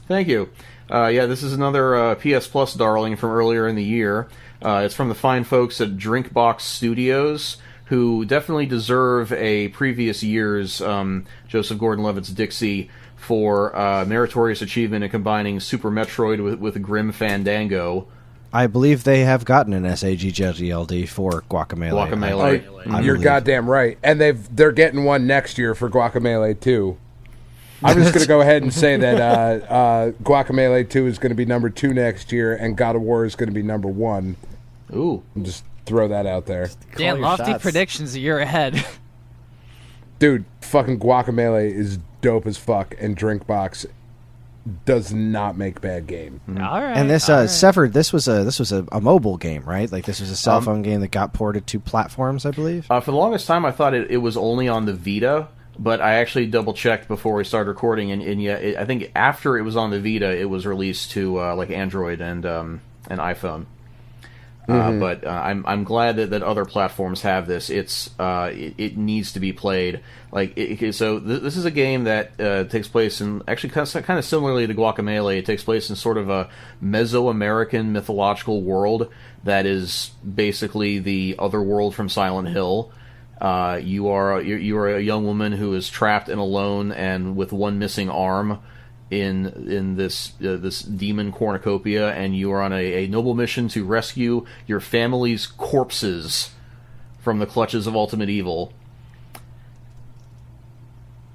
Thank you. This is another PS Plus darling from earlier in the year. It's from the fine folks at Drinkbox Studios, who definitely deserve a previous year's Joseph Gordon-Levitt's Dixie for meritorious achievement in combining Super Metroid with Grim Fandango. I believe they have gotten an SAGJGLD for Guacamelee. You're goddamn right, and they're getting one next year for Guacamelee 2. I'm just going to go ahead and say that Guacamelee 2 is going to be number 2 next year, and God of War is going to be number 1. Ooh. I'll just throw that out there. Dan, lofty predictions a year ahead. Dude, fucking Guacamelee is dope as fuck, and Drinkbox does not make bad game. All right. And this Severed, this was a mobile game, right? Like this was a cell phone game that got ported to platforms, I believe. For the longest time, I thought it was only on the Vita. But I actually double-checked before we started recording, and I think after it was on the Vita, it was released to like Android and iPhone. But I'm glad that other platforms have this. It needs to be played. So this is a game that takes place in actually kind of similarly to Guacamelee. It takes place in sort of a Mesoamerican mythological world that is basically the other world from Silent Hill. You are a young woman who is trapped and alone and with one missing arm in this demon cornucopia, and you are on a noble mission to rescue your family's corpses from the clutches of ultimate evil.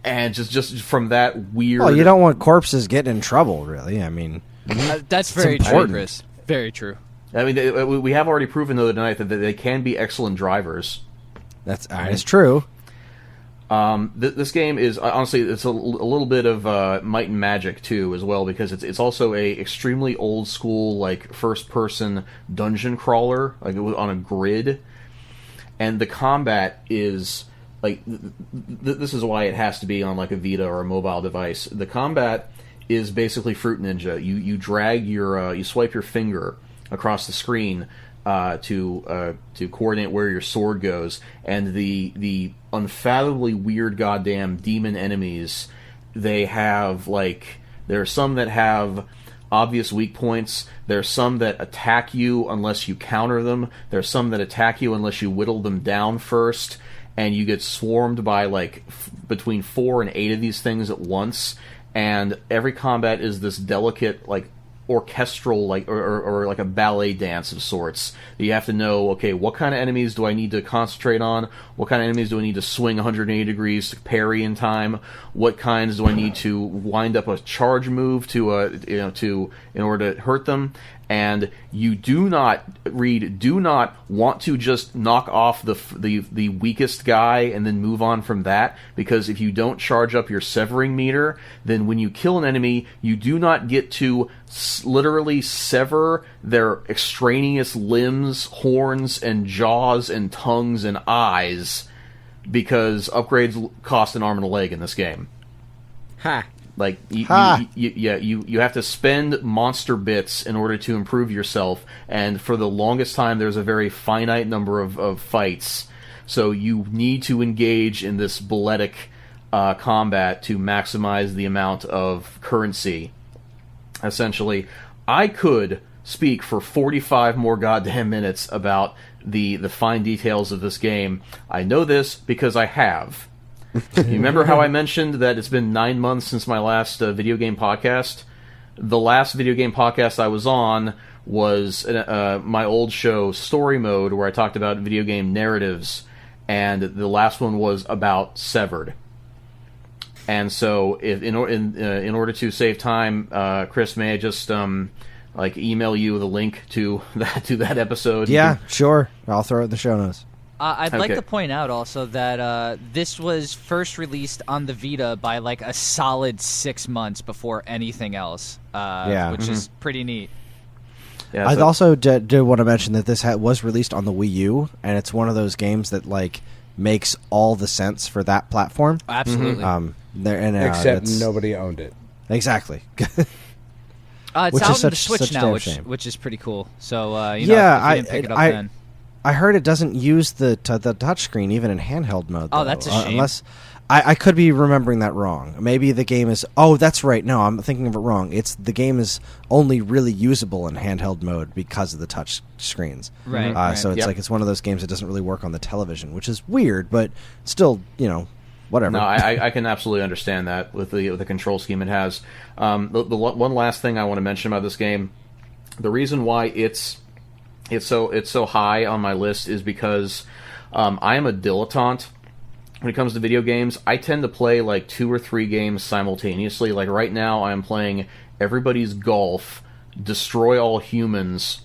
And just from that weird... Well, you don't want corpses getting in trouble, really. I mean... That's very true, Chris. Very true. I mean, we have already proven the other night that they can be excellent drivers. That's true. This game is honestly it's a little bit of might and magic too as well, because it's also a extremely old school like first person dungeon crawler like on a grid, and the combat is like this is why it has to be on like a Vita or a mobile device. The combat is basically Fruit Ninja. You drag you swipe your finger across the screen to coordinate where your sword goes, and the unfathomably weird goddamn demon enemies. They have there are some that have obvious weak points. There's some that attack you unless you counter them. There's some that attack you unless you whittle them down first, and you get swarmed by between 4 and 8 of these things at once. And every combat is this delicate orchestral or like a ballet dance of sorts. You have to know, okay, what kind of enemies do I need to concentrate on? What kind of enemies do I need to swing 180 degrees to parry in time? What kinds do I need to wind up a charge move to in order to hurt them? and you do not want to just knock off the weakest guy and then move on from that, because if you don't charge up your severing meter, then when you kill an enemy, you do not get to literally sever their extraneous limbs, horns, and jaws, and tongues, and eyes, because upgrades cost an arm and a leg in this game. Ha. Like you have to spend monster bits in order to improve yourself, and for the longest time there's a very finite number of fights, so you need to engage in this balletic combat to maximize the amount of currency. Essentially, I could speak for 45 more goddamn minutes about the fine details of this game. I know this because I have. You remember how I mentioned that it's been 9 months since my last video game podcast? The last video game podcast I was on was my old show, Story Mode, where I talked about video game narratives, and the last one was about Severed. And so, if in order to save time, Kris, may I just email you the link to that episode? Yeah, sure. I'll throw it in the show notes. I'd like to point out also that this was first released on the Vita by like a solid 6 months before anything else, which is pretty neat. Yeah, I also did want to mention that this was released on the Wii U, and it's one of those games that like makes all the sense for that platform. Absolutely. Except nobody owned it. Exactly. It's out on the Switch now, which is pretty cool. So if you didn't pick it up then. I heard it doesn't use the touchscreen even in handheld mode. Oh, that's a shame. Unless I could be remembering that wrong. Maybe the game is. Oh, that's right. No, I'm thinking of it wrong. The game is only really usable in handheld mode because of the touch screens. Right. So it's like it's one of those games that doesn't really work on the television, which is weird, but still, whatever. No, I can absolutely understand that with the control scheme it has. The one last thing I want to mention about this game, the reason why it's so high on my list is because I am a dilettante when it comes to video games. I tend to play like 2 or 3 games simultaneously. Like right now, I'm playing Everybody's Golf, Destroy All Humans,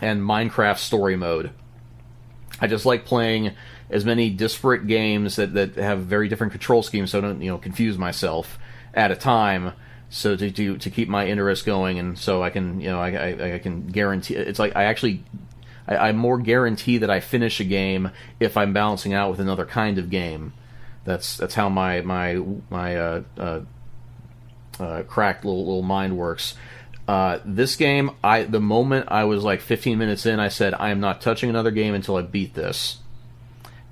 and Minecraft Story Mode. I just like playing as many disparate games that have very different control schemes, so I don't confuse myself at a time. So to keep my interest going, and so I can I can guarantee, it's like I more guarantee that I finish a game if I'm balancing out with another kind of game. That's how my cracked little mind works. This game, the moment I was like 15 minutes in, I said I am not touching another game until I beat this,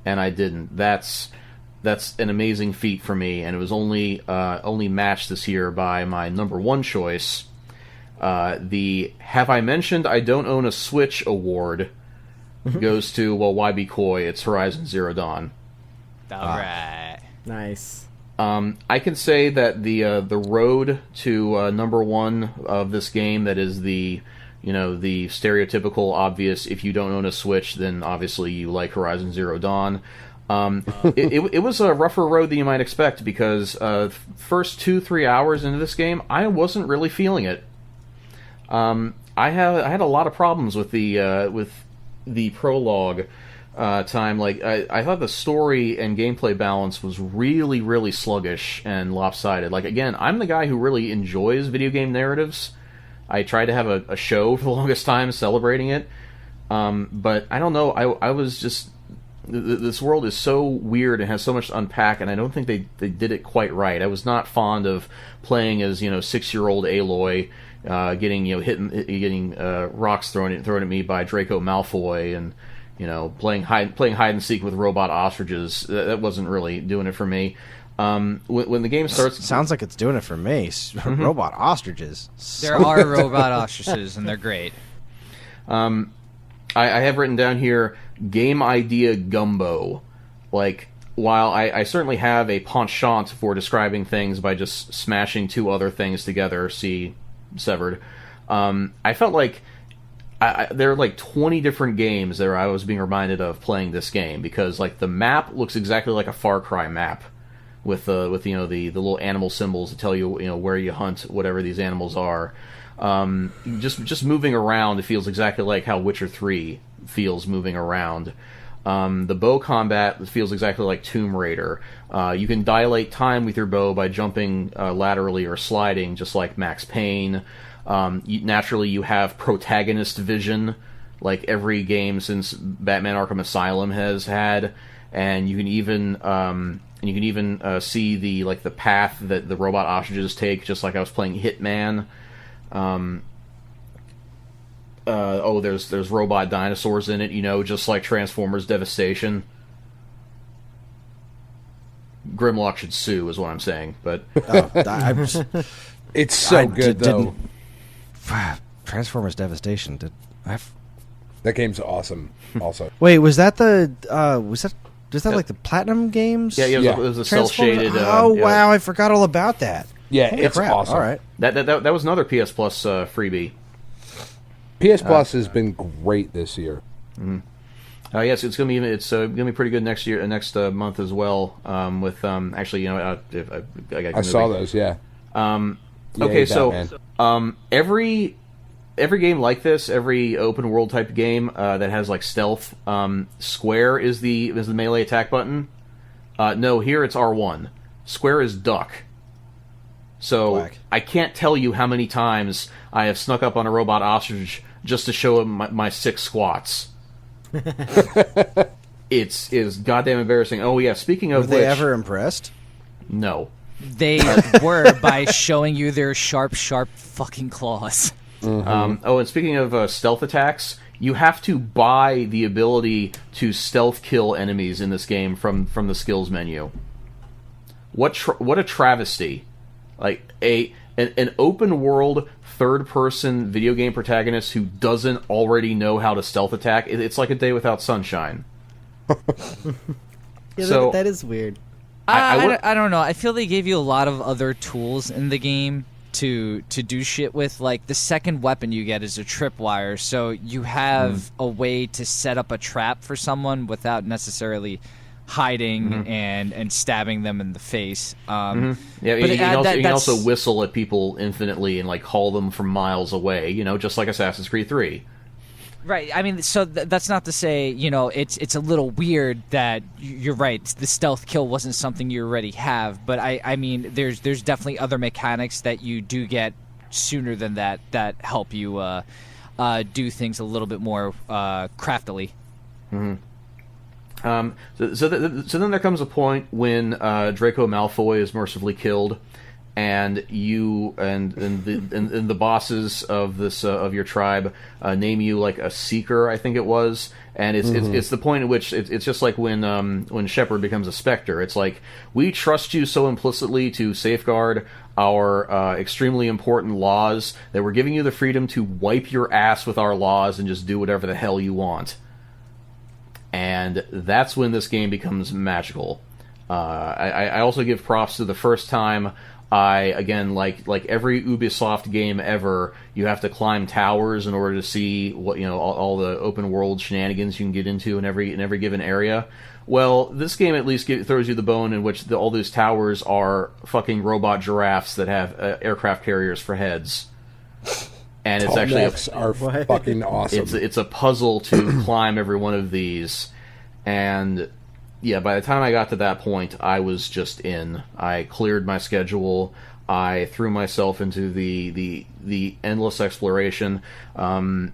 and I didn't. That's an amazing feat for me, and it was only matched this year by my number one choice. The Have I Mentioned I Don't Own a Switch award goes to, well, why be coy? It's Horizon Zero Dawn. All right. Nice. I can say that the road to number one of this game, that is the stereotypical obvious, if you don't own a Switch, then obviously you like Horizon Zero Dawn. It was a rougher road than you might expect, because first 2-3 hours into this game, I wasn't really feeling it. I had a lot of problems with the prologue time. Like I thought the story and gameplay balance was really, really sluggish and lopsided. Like, again, I'm the guy who really enjoys video game narratives. I tried to have a show for the longest time celebrating it, but I don't know. I was just. This world is so weird and has so much to unpack, and I don't think they did it quite right. I was not fond of playing as 6-year-old Aloy, getting rocks thrown at me by Draco Malfoy, and playing hide and seek with robot ostriches. That wasn't really doing it for me. When the game starts, sounds like it's doing it for me. Robot ostriches. There are robot ostriches, and they're great. I have written down here game idea gumbo. Like, while I certainly have a penchant for describing things by just smashing 2 other things together, see Severed, I felt like there are like 20 different games that I was being reminded of playing this game, because like the map looks exactly like a Far Cry map. with the little animal symbols to tell you where you hunt whatever these animals are. Just moving around, it feels exactly like how Witcher 3 feels moving around. The bow combat feels exactly like Tomb Raider. You can dilate time with your bow by jumping laterally or sliding, just like Max Payne. Naturally, you have protagonist vision, like every game since Batman Arkham Asylum has had, and you can even see the path that the robot ostriches take, just like I was playing Hitman. There's robot dinosaurs in it, just like Transformers Devastation. Grimlock should sue, is what I'm saying. But it's so good though. Transformers Devastation. That game's awesome. Also, wait, was that like the Platinum games? Yeah, it was a cell shaded. Wow, I forgot all about that. Yeah, Holy it's crap. awesome. All right, that was another PS Plus freebie. PS Plus has been great this year. Yes, it's gonna be pretty good next month as well. With actually, I saw those. Yeah. Okay, so every game like this, every open world type game that has like stealth, square is the melee attack button. No, here it's R1. Square is duck. So Black. I can't tell you how many times I have snuck up on a robot ostrich just to show him my 6 squats. It's goddamn embarrassing. Oh yeah, speaking of were they which, ever impressed? no. They were by showing you their sharp fucking claws. And speaking of stealth attacks, you have to buy the ability to stealth kill enemies in this game from the skills menu. What a travesty! Like an open world third person video game protagonist who doesn't already know how to stealth attack. It's like a day without sunshine. Yeah, So- that is weird. I don't know. I feel they gave you a lot of other tools in the game to do shit with. Like, the second weapon you get is a tripwire, so you have a way to set up a trap for someone without necessarily hiding and stabbing them in the face. Yeah, but you can that's- also whistle at people infinitely and like call them from miles away. Just like Assassin's Creed 3. Right. I mean, so that's not to say, it's a little weird that you're right. The stealth kill wasn't something you already have, but I mean, there's definitely other mechanics that you do get sooner than that help you do things a little bit more craftily. So then there comes a point when Draco Malfoy is mercifully killed, and you and the bosses of this of your tribe name you like a seeker, I think it was, and it's the point at which it's just like when Shepard becomes a Spectre. It's like, we trust you so implicitly to safeguard our extremely important laws that we're giving you the freedom to wipe your ass with our laws and just do whatever the hell you want. And that's when this game becomes magical. I also give props to the first time again, like every Ubisoft game ever, you have to climb towers in order to see what all the open world shenanigans you can get into in every given area. Well, this game at least throws you the bone in which all these towers are fucking robot giraffes that have aircraft carriers for heads. And it's actually are fucking awesome. It's a puzzle to climb every one of these, and yeah, by the time I got to that point, I was just in. I cleared my schedule. I threw myself into the endless exploration. Dean,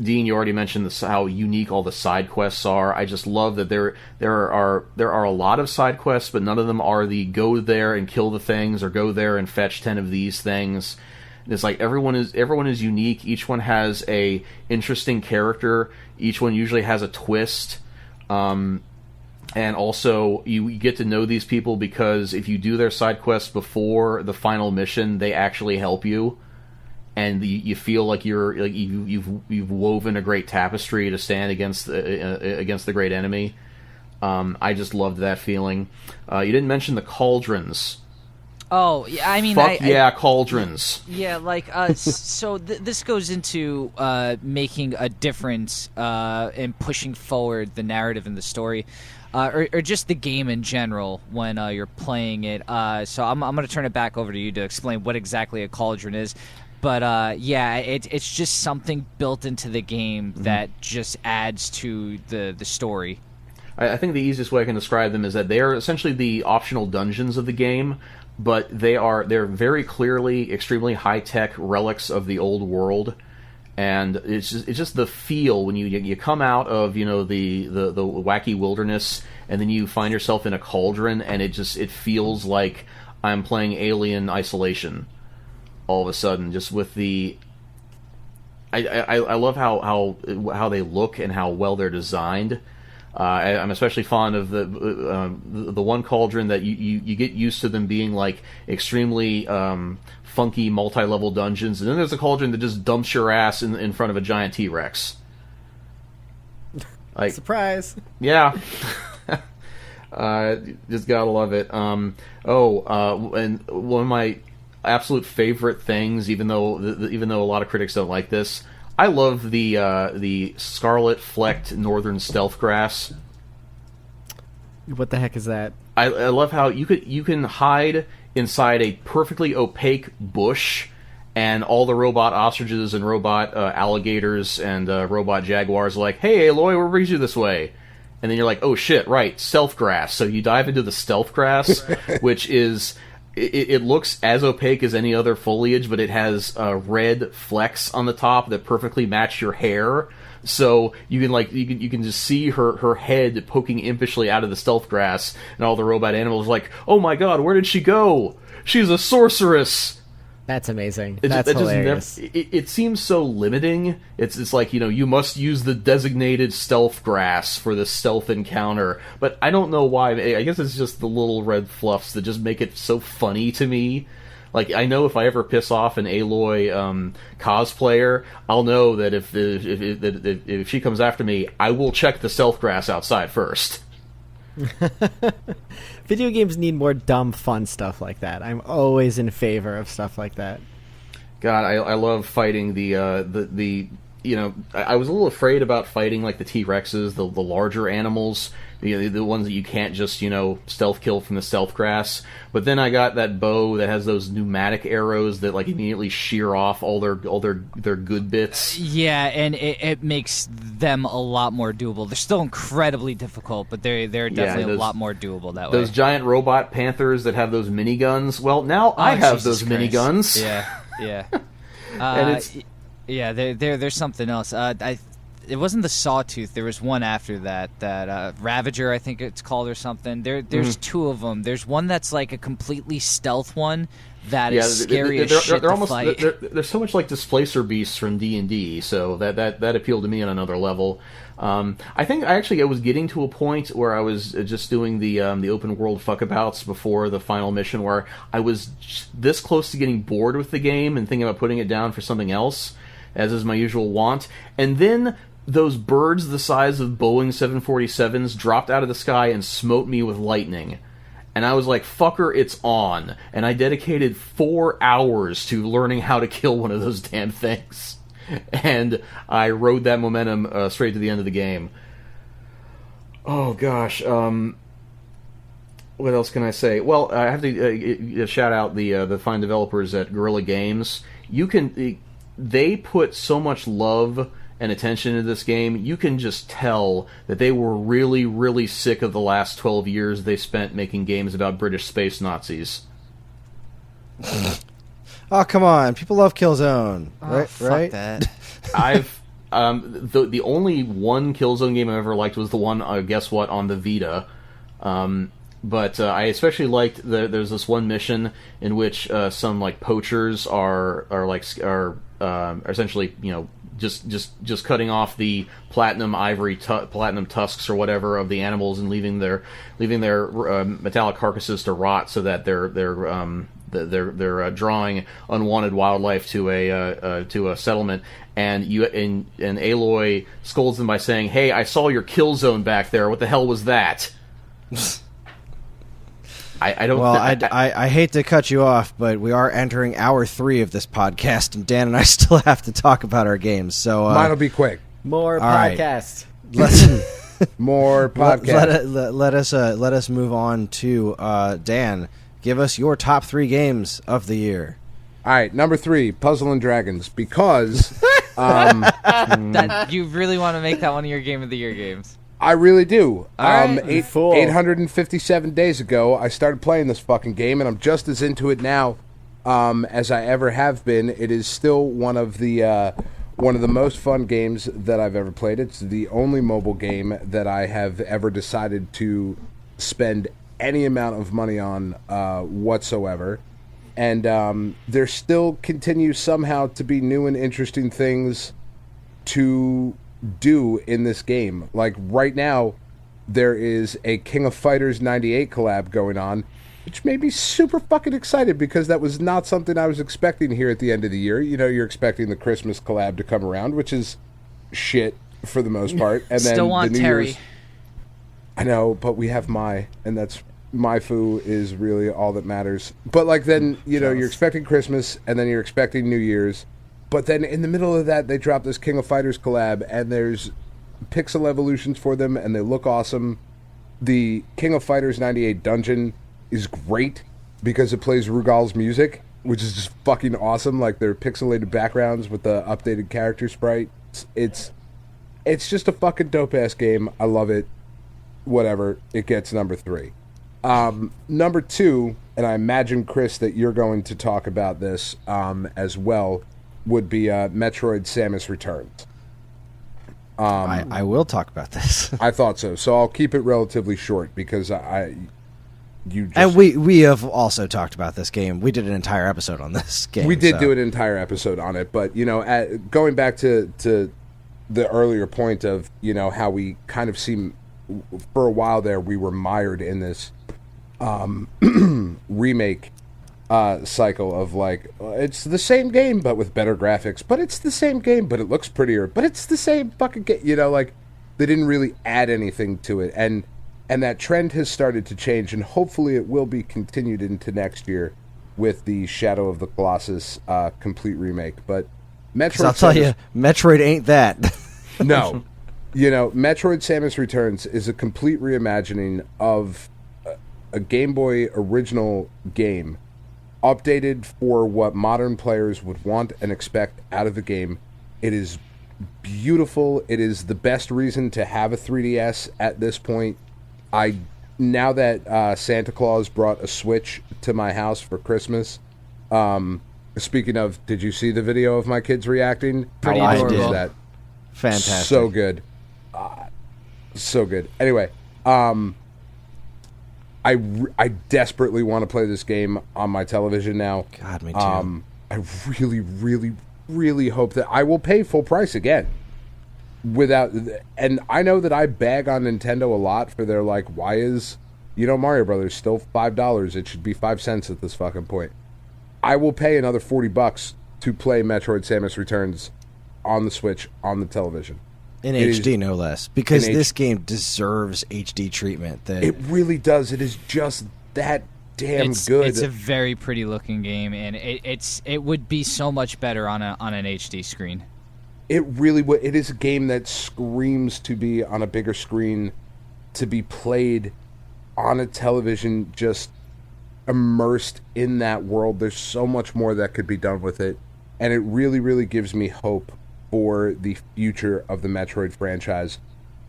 you already mentioned how unique all the side quests are. I just love that there are a lot of side quests, but none of them are the go there and kill the things or go there and fetch 10 of these things. It's like everyone is unique. Each one has a interesting character. Each one usually has a twist. And also, you get to know these people because if you do their side quests before the final mission, they actually help you, and you feel like you've woven a great tapestry to stand against the great enemy. I just loved that feeling. You didn't mention the cauldrons. Oh, yeah, I mean... cauldrons. Yeah, like, so this goes into making a difference in pushing forward the narrative and the story. or just the game in general when you're playing it. So I'm going to turn it back over to you to explain what exactly a cauldron is. But yeah, it's just something built into the game that just adds to the story. I think the easiest way I can describe them is that they are essentially the optional dungeons of the game, but they're very clearly extremely high-tech relics of the old world. And it's just the feel when you come out of the wacky wilderness, and then you find yourself in a cauldron, and it feels like I'm playing Alien Isolation all of a sudden. Just with the I love how they look and how well they're designed. I'm especially fond of the one cauldron that you get used to them being like extremely funky multi-level dungeons, and then there's a cauldron that just dumps your ass in front of a giant T-Rex. Like, surprise! Yeah, just gotta love it. And one of my absolute favorite things, even though a lot of critics don't like this, I love the scarlet flecked northern stealth grass. What the heck is that? I love how you can hide inside a perfectly opaque bush, and all the robot ostriches and robot alligators and robot jaguars are like, "Hey, Aloy, what brings you this way?" And then you're like, "Oh shit, right, stealth grass." So you dive into the stealth grass, which is it looks as opaque as any other foliage, but it has red flecks on the top that perfectly match your hair. So you can just see her head poking impishly out of the stealth grass, and all the robot animals are like, "Oh my god, where did she go? She's a sorceress." That's amazing. That's hilarious. It seems so limiting. It's like, you must use the designated stealth grass for the stealth encounter. But I don't know why. I guess it's just the little red fluffs that just make it so funny to me. Like, I know if I ever piss off an Aloy cosplayer, I'll know that if she comes after me, I will check the stealth grass outside first. Video games need more dumb, fun stuff like that. I'm always in favor of stuff like that. God, I love fighting the I was a little afraid about fighting like the T-Rexes, the larger animals, the ones that you can't just stealth kill from the stealth grass. But then I got that bow that has those pneumatic arrows that like immediately shear off all their good bits. Yeah, and it makes them a lot more doable. They're still incredibly difficult, but they're definitely a lot more doable that way. Those giant robot panthers that have those miniguns. Well, now I have those miniguns. Yeah. And it's there's something else. It wasn't the Sawtooth. There was one after that Ravager, I think it's called, or something. There's two of them. There's one that's like a completely stealth one that is scary as shit to fight. They're so much like Displacer Beasts from D&D, so that appealed to me on another level. I think I was getting to a point where I was just doing the open world fuckabouts before the final mission, where I was this close to getting bored with the game and thinking about putting it down for something else, as is my usual wont. And then those birds the size of Boeing 747s dropped out of the sky and smote me with lightning. And I was like, fucker, it's on. And I dedicated 4 hours to learning how to kill one of those damn things. And I rode that momentum straight to the end of the game. Oh, gosh. What else can I say? Well, I have to shout out the fine developers at Guerrilla Games. They put so much love and attention into this game. You can just tell that they were really, really sick of the last 12 years they spent making games about British space Nazis. Oh, come on. People love Killzone. Right? Fuck that. I've the only one Killzone game I ever liked was the one, guess what, on the Vita. But I especially liked there's this one mission in which some like poachers are essentially just cutting off the platinum tusks or whatever of the animals and leaving their metallic carcasses to rot, so that they're drawing unwanted wildlife to a settlement. And Aloy scolds them by saying, "Hey, I saw your kill zone back there. What the hell was that?" I don't. Well, I hate to cut you off, but we are entering hour 3 of this podcast, and Dan and I still have to talk about our games. So mine'll be quick. More right. podcast. More podcast. Let us move on to Dan. Give us your top 3 games of the year. All right, number 3, Puzzle and Dragons, because That you really want to make that one of your Game of the Year games. I really do. right. 857 days ago, I started playing this fucking game, and I'm just as into it now as I ever have been. It is still one of the most fun games that I've ever played. It's the only mobile game that I have ever decided to spend any amount of money on whatsoever. And there still continues somehow to be new and interesting things to do in this game. Like right now, there is a King of Fighters 98 collab going on, which made me super fucking excited because that was not something I was expecting here at the end of the year. You know, you're expecting the Christmas collab to come around, which is shit for the most part. And then Still want the New Terry. Year's, I know, but we have and that's my foo is really all that matters. But like then, you know, you're expecting Christmas and then you're expecting New Year's. But then in the middle of that, they drop this King of Fighters collab, and there's pixel evolutions for them, and they look awesome. The King of Fighters 98 dungeon is great because it plays Rugal's music, which is just fucking awesome. Like, they're pixelated backgrounds with the updated character sprite. It's just a fucking dope-ass game. I love it. Whatever. It gets number 3. Number 2, and I imagine, Kris, that you're going to talk about this as well, would be Metroid Samus Returns. I will talk about this. I thought so. So I'll keep it relatively short because And we have also talked about this game. We did an entire episode on this game. We did do an entire episode on it, but you know, going back to the earlier point of, you know, how we kind of seem for a while there we were mired in this remake cycle of like, it's the same game but with better graphics, but it's the same game but it looks prettier, but it's the same fucking game, you know, like they didn't really add anything to it, and that trend has started to change, and hopefully it will be continued into next year with the Shadow of the Colossus complete remake. But Metroid, I'll tell you, Metroid ain't that. no, you know, Metroid Samus Returns is a complete reimagining of a Game Boy original game, updated for what modern players would want and expect out of the game. It is beautiful. It is the best reason to have a 3DS at this point. Now that Santa Claus brought a Switch to my house for Christmas. Speaking of, did you see the video of my kids reacting? Pretty How awesome adorable. is that? Fantastic. So good. So good. Anyway, I desperately want to play this game on my television now. God, me too. I really, really, really hope that I will pay full price again. And I know that I bag on Nintendo a lot for their, like, why is, you know, Mario Brothers still $5? It should be 5 cents at this fucking point. I will pay another $40 to play Metroid Samus Returns on the Switch, on the television. In It HD, no less. Because in this game deserves HD treatment. It really does. It is just that damn good. It's a very pretty looking game, and it would be so much better on an HD screen. It really would. It is a game that screams to be on a bigger screen, to be played on a television, just immersed in that world. There's so much more that could be done with it, and it really, really gives me hope for the future of the Metroid franchise.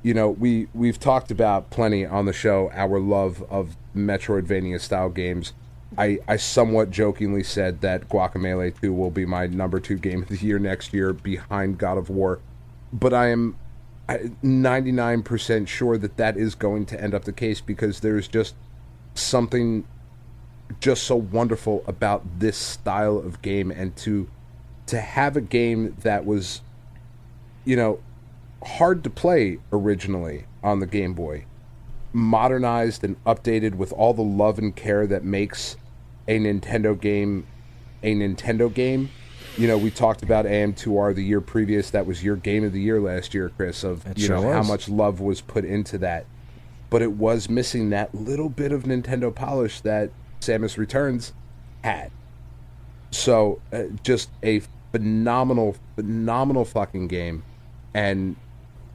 You know, we've talked about plenty on the show our love of Metroidvania style games. I somewhat jokingly said that Guacamelee 2 will be my number 2 game of the year next year behind God of War, but I am 99% sure that is going to end up the case, because there's just something just so wonderful about this style of game, and to have a game that was, you know, hard to play originally on the Game Boy, modernized and updated with all the love and care that makes a Nintendo game a Nintendo game. You know, we talked about AM2R the year previous. That was your game of the year last year, Kris, of how much love was put into that. But it was missing that little bit of Nintendo polish that Samus Returns had. So, just a phenomenal fucking game. And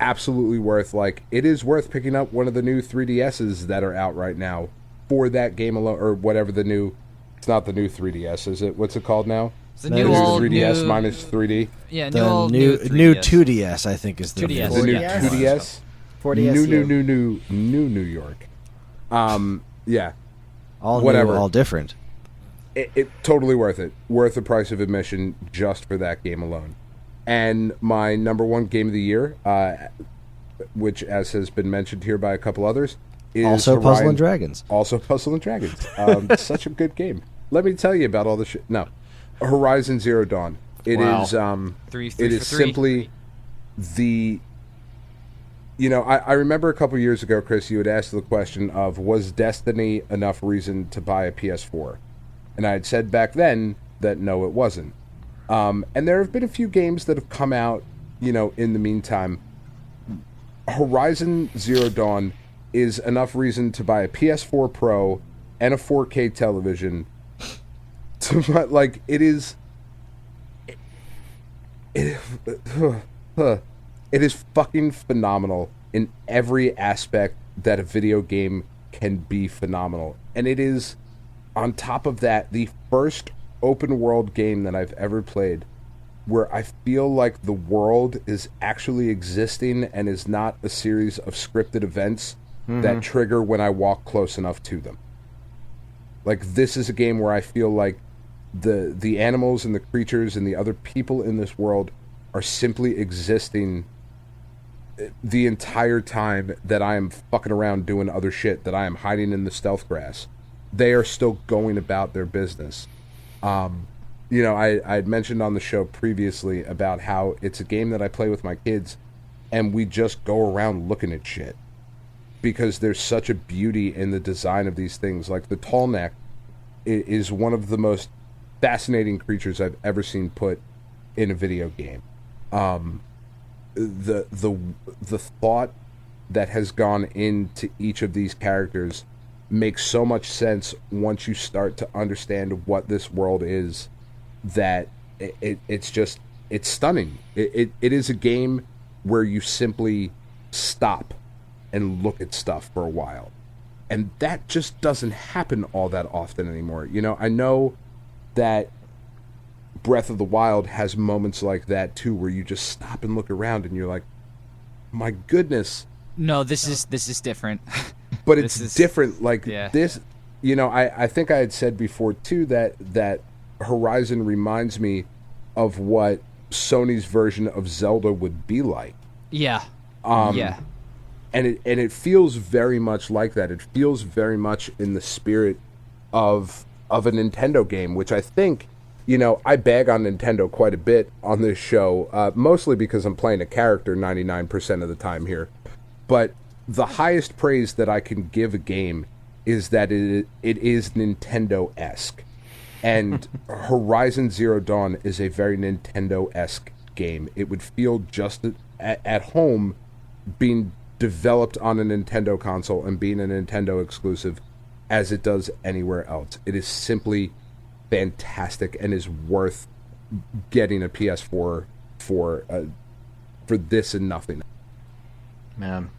absolutely worth, like, it is worth picking up one of the new 3DSs that are out right now for that game alone, or whatever the new, it's not the new 3DS, is it? What's it called now? It's the That new is old 3DS new, minus 3D? Yeah, The new old new 2DS, I think, is the 2DS. The new 4DS? 2DS? 4DS. New New York. Yeah. all whatever. new, all different. It totally worth it. Worth the price of admission just for that game alone. And my number one game of the year, which, as has been mentioned here by a couple others, is Also Puzzle and Dragons. Also Puzzle and Dragons. Such a good game. Let me tell you about all the shit. No. Horizon Zero Dawn. It Wow. is Three it is for three. simply the... You know, I remember a couple years ago, Chris, you had asked the question of, was Destiny enough reason to buy a PS4? And I had said back then that no, it wasn't. And there have been a few games that have come out, you know, in the meantime. Horizon Zero Dawn is enough reason to buy a PS4 Pro and a 4K television. To, like, it is... It is fucking phenomenal in every aspect that a video game can be phenomenal. And it is, on top of that, the first open world game that I've ever played where I feel like the world is actually existing and is not a series of scripted events that trigger when I walk close enough to them. Like, this is a game where I feel like the animals and the creatures and the other people in this world are simply existing the entire time that I am fucking around doing other shit, that I am hiding in the stealth grass. They are still going about their business. You know, I had mentioned on the show previously about how it's a game that I play with my kids, and we just go around looking at shit. Because there's such a beauty in the design of these things. Like, the tall neck is one of the most fascinating creatures I've ever seen put in a video game. The thought that has gone into each of these characters makes so much sense once you start to understand what this world is, that it's stunning. It is a game where you simply stop and look at stuff for a while. And that just doesn't happen all that often anymore. You know, I know that Breath of the Wild has moments like that too, where you just stop and look around and you're like, my goodness. No, this is different. But This it's is- different. Like, yeah. this, you know, I think I had said before too that Horizon reminds me of what Sony's version of Zelda would be like. Yeah. Yeah. And it feels very much like that. It feels very much in the spirit of a Nintendo game, which I think, you know, I bag on Nintendo quite a bit on this show, mostly because I'm playing a character 99% of the time here. But the highest praise that I can give a game is that it is Nintendo-esque. And Horizon Zero Dawn is a very Nintendo-esque game. It would feel just at home being developed on a Nintendo console and being a Nintendo exclusive as it does anywhere else. It is simply fantastic and is worth getting a PS4 for this and nothing. Man.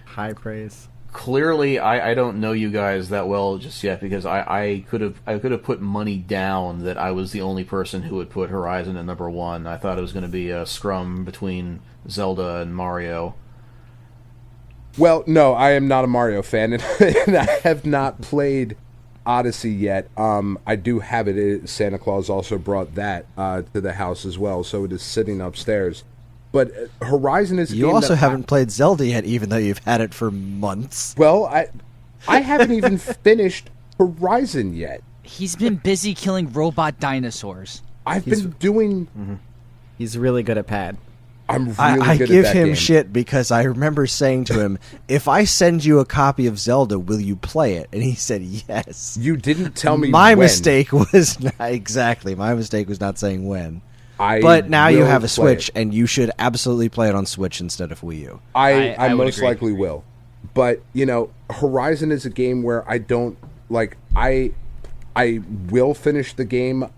High praise. Clearly, I don't know you guys that well just yet, because I could have put money down that I was the only person who would put Horizon at number one. I thought it was going to be a scrum between Zelda and Mario. Well, no, I am not a Mario fan, and I have not played Odyssey yet. I do have it. Santa Claus also brought that to the house as well, so it is sitting upstairs. But Horizon is a You game also that haven't played Zelda yet, even though you've had it for months. Well, I haven't even finished Horizon yet. He's been busy killing robot dinosaurs. I've been doing... He's really good at pad. I'm really I good give at that him game. shit because I remember saying to him, if I send you a copy of Zelda, will you play it? And he said yes. You didn't tell me My when. mistake was not, exactly. My mistake was not saying when. I But now you will have a play Switch, it. and you should absolutely play it on Switch instead of Wii U. I I would most agree. likely will. But, you know, Horizon is a game where I don't, like, I will finish the game,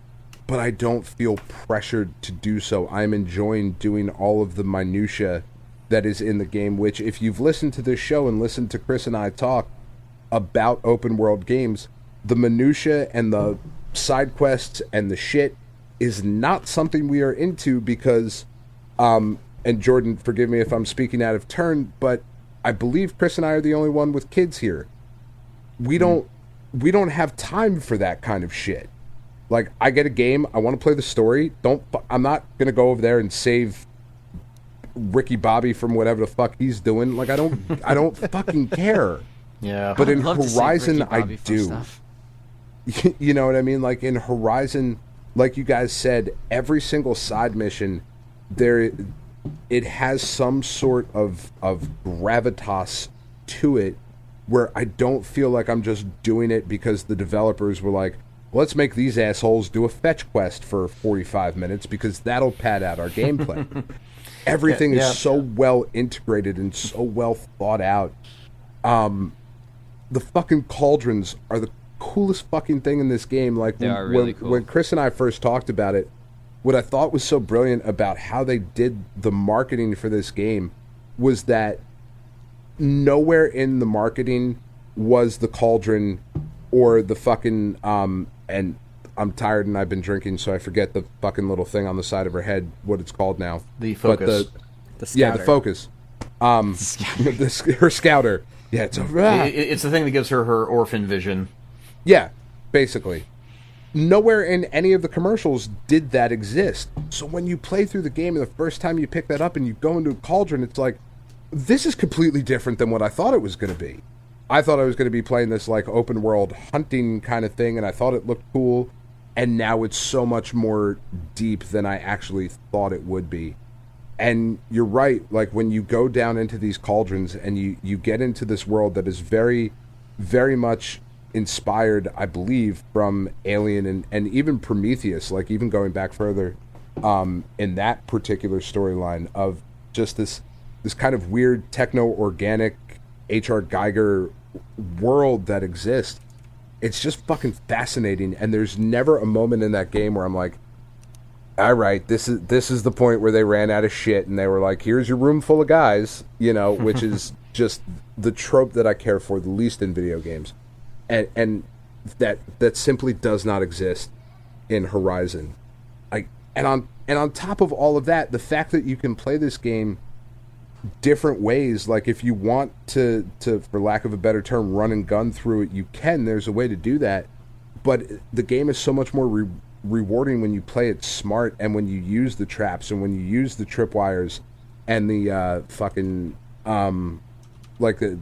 but I don't feel pressured to do so. I'm enjoying doing all of the minutia that is in the game, which if you've listened to this show and listened to Kris and I talk about open world games, the minutia and the side quests and the shit is not something we are into because, and Jordan, forgive me if I'm speaking out of turn, but I believe Kris and I are the only one with kids here. We don't have time for that kind of shit. Like, I get a game, I want to play the story. I'm not gonna go over there and save Ricky Bobby from whatever the fuck he's doing. Like, I don't fucking care. Yeah. But in I'd love to save Horizon, Ricky I Bobby from do. stuff. You know what I mean? Like, in Horizon, like you guys said, every single side mission, it has some sort of gravitas to it, where I don't feel like I'm just doing it because the developers were like, let's make these assholes do a fetch quest for 45 minutes because that'll pad out our gameplay. Everything is so well integrated and so well thought out. The fucking cauldrons are the coolest fucking thing in this game. Like, They are really cool. When Kris and I first talked about it, what I thought was so brilliant about how they did the marketing for this game was that nowhere in the marketing was the cauldron or the fucking and I'm tired and I've been drinking, so I forget the fucking little thing on the side of her head, what it's called now. The focus. The scouter. Yeah, the focus. Her scouter. Yeah, It's the thing that gives her orphan vision. Yeah, basically. Nowhere in any of the commercials did that exist. So when you play through the game and the first time you pick that up and you go into a cauldron, it's like, this is completely different than what I thought it was going to be. I thought I was going to be playing this like open world hunting kind of thing, and I thought it looked cool, and now it's so much more deep than I actually thought it would be. And you're right, like when you go down into these cauldrons and you get into this world that is very, very much inspired, I believe, from Alien and even Prometheus, like even going back further in that particular storyline of just this kind of weird techno-organic H.R. Geiger world that exists. It's just fucking fascinating, and there's never a moment in that game where I'm like, all right, this is the point where they ran out of shit and they were like, here's your room full of guys, you know, which is just the trope that I care for the least in video games. And that simply does not exist in Horizon. And on top of all of that, the fact that you can play this game different ways, like if you want to for lack of a better term, run and gun through it, you can. There's a way to do that. But the game is so much more rewarding when you play it smart and when you use the traps and when you use the tripwires and the fucking like the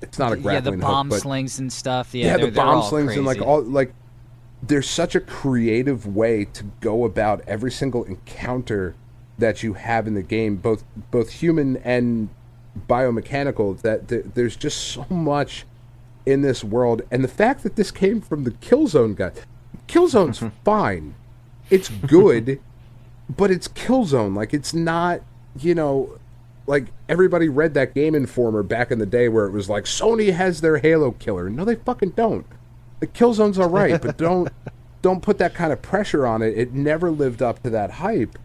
it's not a grappling the bomb hook, but slings and stuff. the they're bomb all slings crazy. and like all like there's such a creative way to go about every single encounter that you have in the game, both human and biomechanical, that there's just so much in this world. And the fact that this came from the Killzone guy, Killzone's fine. It's good, but it's Killzone. Like, it's not, you know, like everybody read that Game Informer back in the day where it was like, Sony has their Halo killer. No, they fucking don't. The Killzone's all right, but don't put that kind of pressure on it. It never lived up to that hype.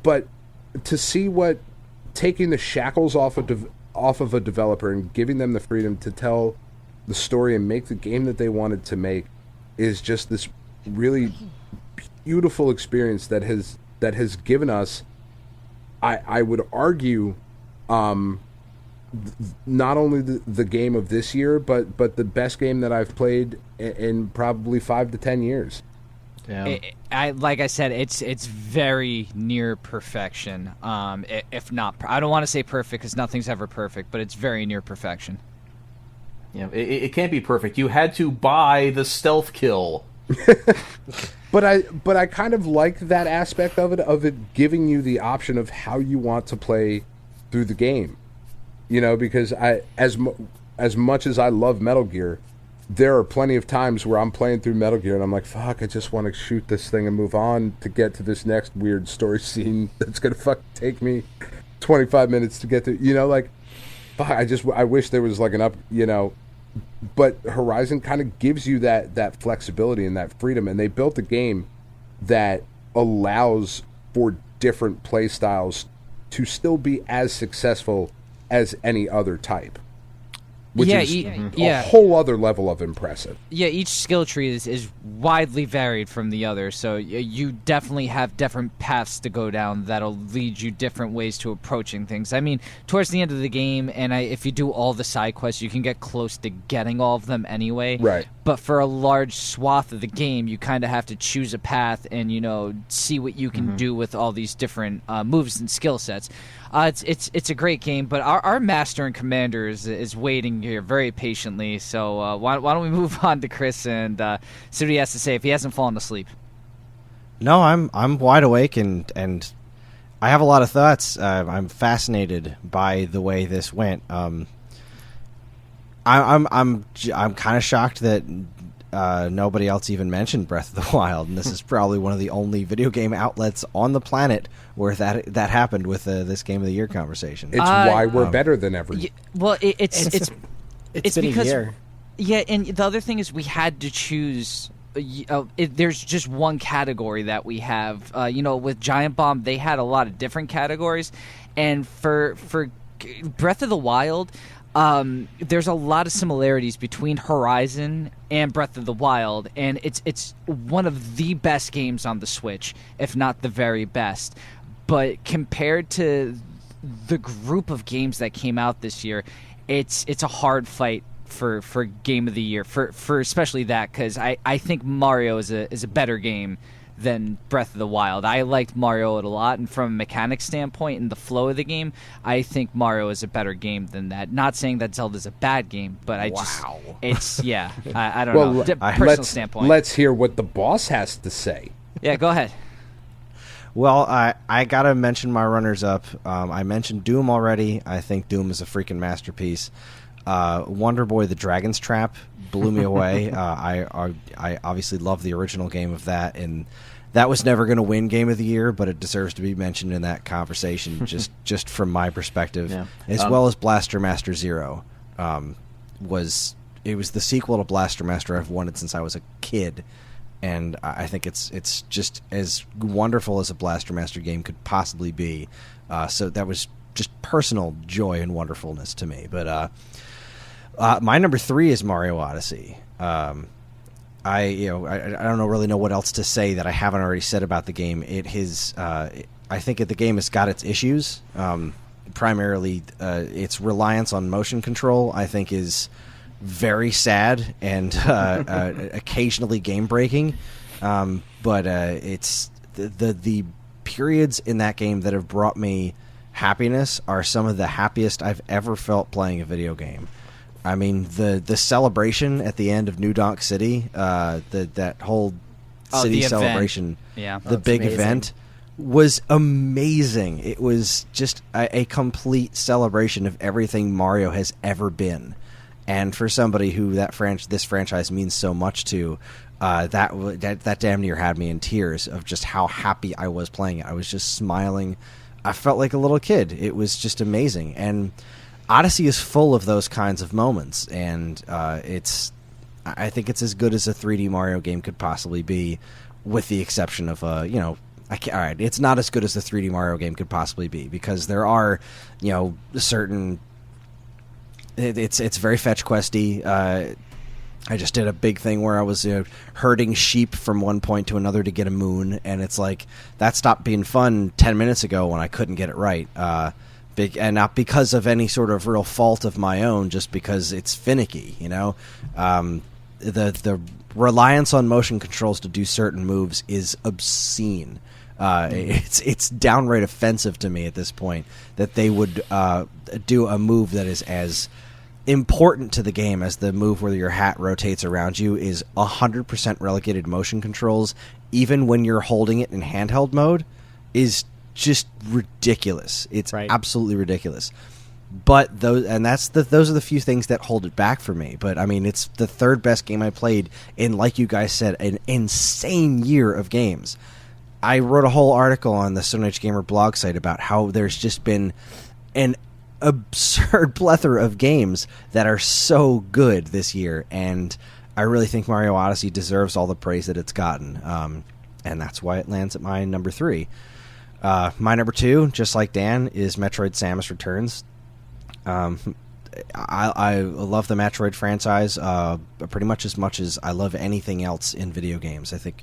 But to see what taking the shackles off of a developer and giving them the freedom to tell the story and make the game that they wanted to make is just this really beautiful experience that has given us, I would argue, not only the game of this year, but the best game that I've played in probably 5 to 10 years. Yeah. Like I said, it's very near perfection. If not, I don't want to say perfect because nothing's ever perfect, but it's very near perfection. Yeah, it can't be perfect. You had to buy the stealth kill. But I kind of like that aspect of it giving you the option of how you want to play through the game. You know, because as much as I love Metal Gear, there are plenty of times where I'm playing through Metal Gear and I'm like, fuck, I just want to shoot this thing and move on to get to this next weird story scene that's going to fucking take me 25 minutes to get to, you know, like, fuck, I wish there was like an up, you know, but Horizon kind of gives you that flexibility and that freedom, and they built a game that allows for different play styles to still be as successful as any other type. Which Yeah, is yeah. a whole other level of impressive. Yeah, each skill tree is widely varied from the other, so you definitely have different paths to go down that'll lead you different ways to approaching things. I mean, towards the end of the game, and if you do all the side quests, you can get close to getting all of them anyway. Right. But for a large swath of the game, you kind of have to choose a path and, see what you can do with all these different moves and skill sets. It's a great game, but our master and commander is waiting here very patiently. So why don't we move on to Kris and see what he has to say if he hasn't fallen asleep? No, I'm wide awake and I have a lot of thoughts. I'm fascinated by the way this went. I'm kind of shocked that nobody else even mentioned Breath of the Wild, and this is probably one of the only video game outlets on the planet where that happened with this Game of the Year conversation. It's why we're better than ever. Well, it's It's been because, a year. Yeah, and the other thing is we had to choose. There's just one category that we have. With Giant Bomb, they had a lot of different categories, and for Breath of the Wild, there's a lot of similarities between Horizon and Breath of the Wild, and it's one of the best games on the Switch, if not the very best. But compared to the group of games that came out this year, it's a hard fight for Game of the Year, for especially that, because I think Mario is a better game than Breath of the Wild. I liked Mario a lot, and from a mechanics standpoint and the flow of the game, I think Mario is a better game than that. Not saying that Zelda's a bad game, but I don't know. Personal standpoint. Let's hear what the boss has to say. Yeah, go ahead. Well, I gotta mention my runners-up. I mentioned Doom already. I think Doom is a freaking masterpiece. Wonder Boy: The Dragon's Trap blew me away. I obviously love the original game of that, and that was never going to win Game of the Year, but it deserves to be mentioned in that conversation, just from my perspective, as well as Blaster Master Zero. It was the sequel to Blaster Master I've wanted since I was a kid. And I think it's just as wonderful as a Blaster Master game could possibly be. So that was just personal joy and wonderfulness to me. But my number 3 is Mario Odyssey. I don't really know what else to say that I haven't already said about the game. I think the game has got its issues. Primarily, its reliance on motion control, I think, is very sad and occasionally game breaking, but it's the periods in that game that have brought me happiness are some of the happiest I've ever felt playing a video game. I mean, the celebration at the end of New Donk City, that whole city celebration, the big amazing. event was amazing. It was just a complete celebration of everything Mario has ever been. And for somebody who this franchise means so much to, that damn near had me in tears of just how happy I was playing it. I was just smiling. I felt like a little kid. It was just amazing. And Odyssey is full of those kinds of moments. And I think it's as good as a 3D Mario game could possibly be, with the exception of all right, it's not as good as the 3D Mario game could possibly be, because there are certain. It's very fetch questy. I just did a big thing where I was herding sheep from one point to another to get a moon, and it's like that stopped being fun 10 minutes ago when I couldn't get it right. And not because of any sort of real fault of my own, just because it's finicky. The reliance on motion controls to do certain moves is obscene. It's downright offensive to me at this point that they would do a move that is as important to the game as the move where your hat rotates around you is 100% relegated motion controls, even when you're holding it in handheld mode, is just ridiculous. It's absolutely ridiculous. But those are the few things that hold it back for me. But I mean, it's the third best game I played in, like you guys said, an insane year of games. I wrote a whole article on the Stone Age Gamer blog site about how there's just been an absurd plethora of games that are so good this year, and I really think Mario Odyssey deserves all the praise that it's gotten, and that's why it lands at my number 3. My number 2, just like Dan, is Metroid Samus Returns. I love the Metroid franchise pretty much as I love anything else in video games. I think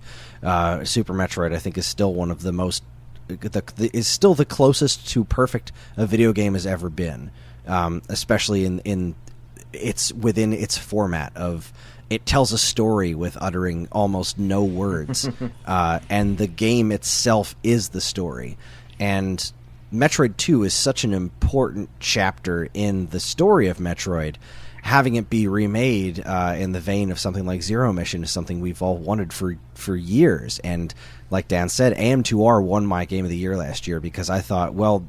Super Metroid, I think, is still one of the most is still the closest to perfect a video game has ever been, especially in it's within its format of it tells a story with uttering almost no words, and the game itself is the story. And Metroid 2 is such an important chapter in the story of Metroid. Having it be remade in the vein of something like Zero Mission is something we've all wanted for years. And like Dan said, AM2R won my Game of the Year last year because I thought, well,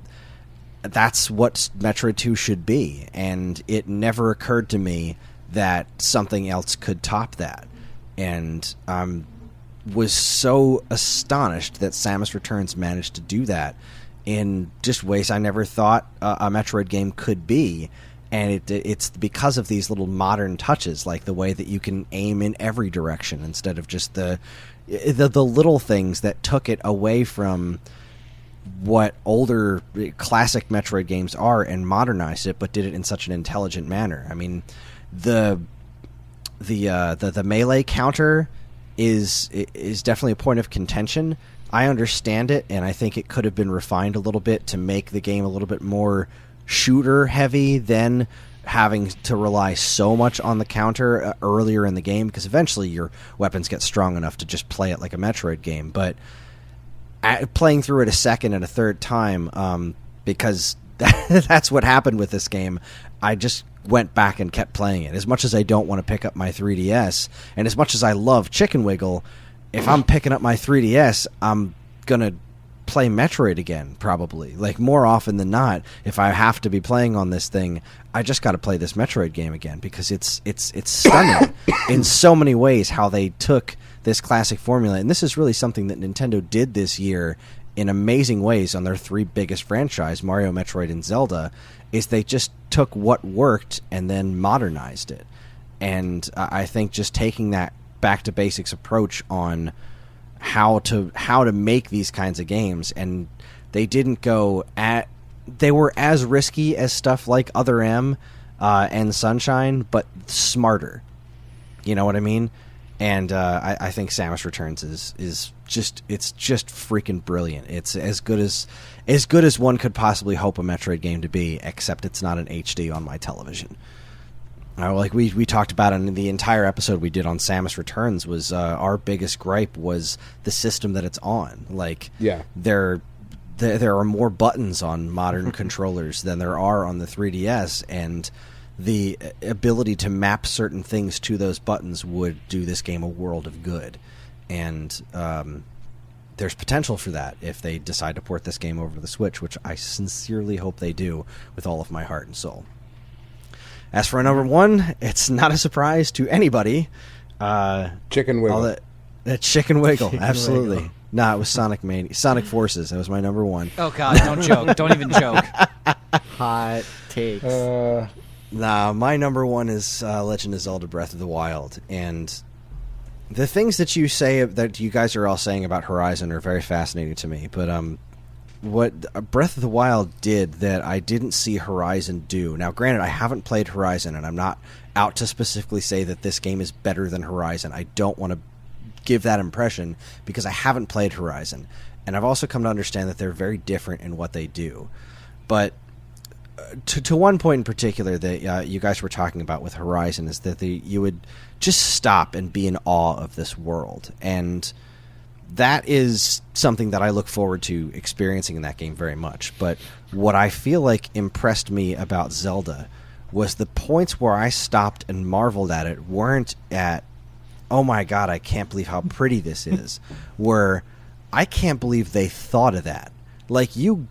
that's what Metroid 2 should be. And it never occurred to me that something else could top that. And was so astonished that Samus Returns managed to do that in just ways I never thought a Metroid game could be. And it's because of these little modern touches, like the way that you can aim in every direction instead of just the little things that took it away from what older classic Metroid games are and modernized it, but did it in such an intelligent manner. I mean, the melee counter is definitely a point of contention. I understand it, and I think it could have been refined a little bit to make the game a little bit more shooter heavy than having to rely so much on the counter earlier in the game, because eventually your weapons get strong enough to just play it like a Metroid game. But playing through it a second and a third time, because that's what happened with this game, I just went back and kept playing it. As much as I don't want to pick up my 3DS, and as much as I love Chicken Wiggle, if I'm picking up my 3DS, I'm gonna play Metroid again, probably. Like, more often than not, if I have to be playing on this thing, I just got to play this Metroid game again, because it's stunning in so many ways how they took this classic formula. And this is really something that Nintendo did this year in amazing ways on their 3 biggest franchise, Mario, Metroid, and Zelda, is they just took what worked and then modernized it. And I think just taking that back to basics approach on how to make these kinds of games, and they didn't go at they were as risky as stuff like Other M and Sunshine, but smarter. You know what I mean? And I think Samus Returns is just freaking brilliant. It's as good as one could possibly hope a Metroid game to be, except it's not an HD on my television. Like we talked about in the entire episode we did on Samus Returns, was our biggest gripe was the system that it's on. Like, yeah, there are more buttons on modern controllers than there are on the 3DS, and the ability to map certain things to those buttons would do this game a world of good. And there's potential for that if they decide to port this game over to the Switch, which I sincerely hope they do with all of my heart and soul. As for number 1, it's not a surprise to anybody. Chicken Wiggle. Chicken Wiggle, absolutely. Wiggle. Nah, it was Sonic Forces. That was my number 1. Oh, God, don't joke. Don't even joke. Hot takes. Nah, my number 1 is Legend of Zelda Breath of the Wild. And the things that you say, that you guys are all saying about Horizon, are very fascinating to me. But what Breath of the Wild did that I didn't see Horizon do. Now, granted, I haven't played Horizon, and I'm not out to specifically say that this game is better than Horizon. I don't want to give that impression because I haven't played Horizon. And I've also come to understand that they're very different in what they do. But to one point in particular that you guys were talking about with Horizon is that you would just stop and be in awe of this world. And that is something that I look forward to experiencing in that game very much. But what I feel like impressed me about Zelda was the points where I stopped and marveled at it weren't at, oh my God, I can't believe how pretty this is, where I can't believe they thought of that. Like, you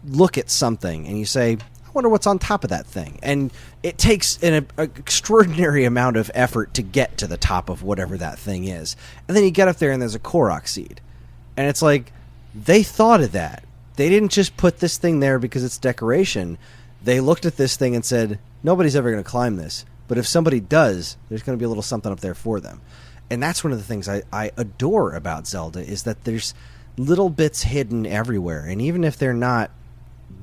look at something and you say, I wonder what's on top of that thing. And it takes an extraordinary amount of effort to get to the top of whatever that thing is. And then you get up there and there's a Korok seed. And it's like, they thought of that. They didn't just put this thing there because it's decoration. They looked at this thing and said, nobody's ever going to climb this. But if somebody does, there's going to be a little something up there for them. And that's one of the things I adore about Zelda, is that there's little bits hidden everywhere. And even if they're not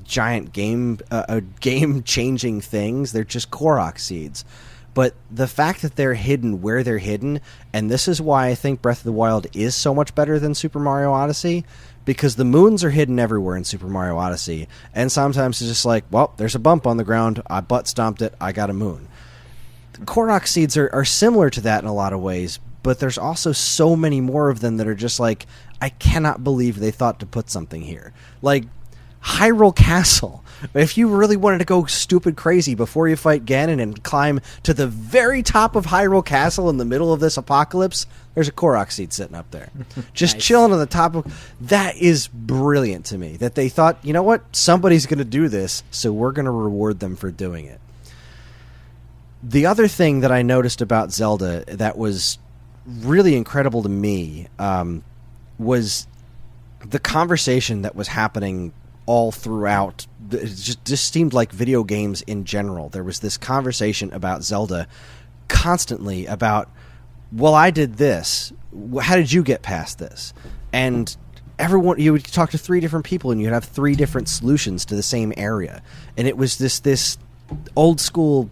giant game-changing things, they're just Korok seeds. But the fact that they're hidden where they're hidden, and this is why I think Breath of the Wild is so much better than Super Mario Odyssey, because the moons are hidden everywhere in Super Mario Odyssey, and sometimes it's just like, well, there's a bump on the ground, I butt stomped it, I got a moon. Korok seeds are similar to that in a lot of ways, but there's also so many more of them that are just like, I cannot believe they thought to put something here. Like, Hyrule Castle. If you really wanted to go stupid crazy before you fight Ganon and climb to the very top of Hyrule Castle in the middle of this apocalypse, there's a Korok seed sitting up there. Just Nice. chilling on the top of... That is brilliant to me, that they thought, you know what, somebody's going to do this, so we're going to reward them for doing it. The other thing that I noticed about Zelda that was really incredible to me was the conversation that was happening all throughout. It just seemed like video games in general. There was this conversation about Zelda constantly about, well, I did this. How did you get past this? And everyone, you would talk to 3 different people and you'd have 3 different solutions to the same area. And it was this old school,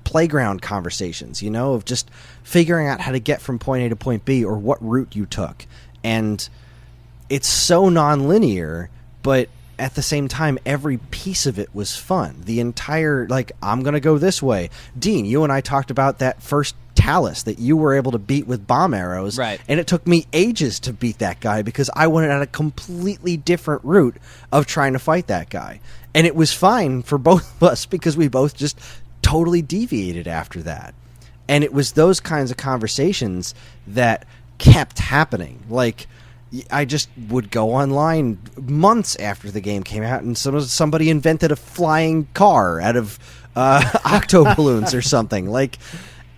playground conversations, of just figuring out how to get from point A to point B or what route you took. And it's so non-linear, but at the same time, every piece of it was fun. The entire, I'm going to go this way. Dean, you and I talked about that first Talus that you were able to beat with bomb arrows. Right. And it took me ages to beat that guy because I went on a completely different route of trying to fight that guy. And it was fine for both of us because we both just totally deviated after that. And it was those kinds of conversations that kept happening. Like, I just would go online months after the game came out and somebody invented a flying car out of octo balloons or something.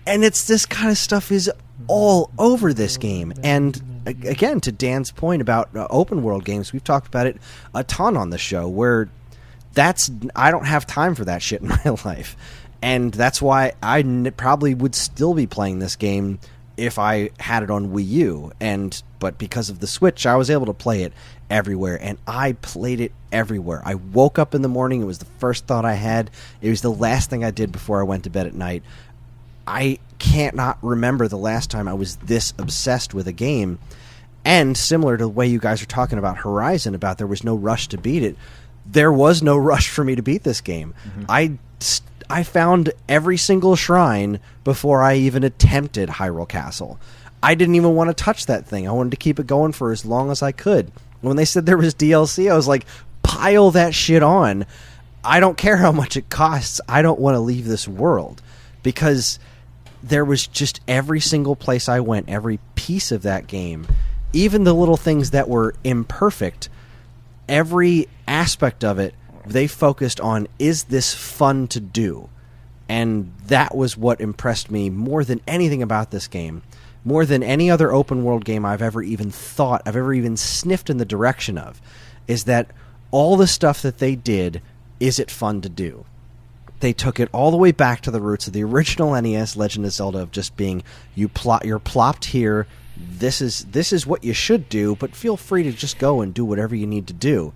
And it's this kind of stuff is all over this game. And again, to Dan's point about open world games, we've talked about it a ton on the show, where I don't have time for that shit in my life. And that's why I probably would still be playing this game if I had it on Wii U. But because of the Switch, I was able to play it everywhere, and I played it everywhere. I woke up in the morning, it was the first thought I had. It was the last thing I did before I went to bed at night. I can't not remember the last time I was this obsessed with a game. And similar to the way you guys are talking about Horizon, about there was no rush to beat it, there was no rush for me to beat this game. Mm-hmm. I found every single shrine before I even attempted Hyrule Castle. I didn't even want to touch that thing. I wanted to keep it going for as long as I could. When they said there was DLC, I was like, pile that shit on. I don't care how much it costs. I don't want to leave this world. Because there was just every single place I went, every piece of that game, even the little things that were imperfect, every aspect of it, they focused on, is this fun to do? And that was what impressed me more than anything about this game. More than any other open world game I've ever even sniffed in the direction of, is that all the stuff that they did, is it fun to do? They took it all the way back to the roots of the original NES Legend of Zelda, of just being, you're plopped here, this is what you should do, but feel free to just go and do whatever you need to do.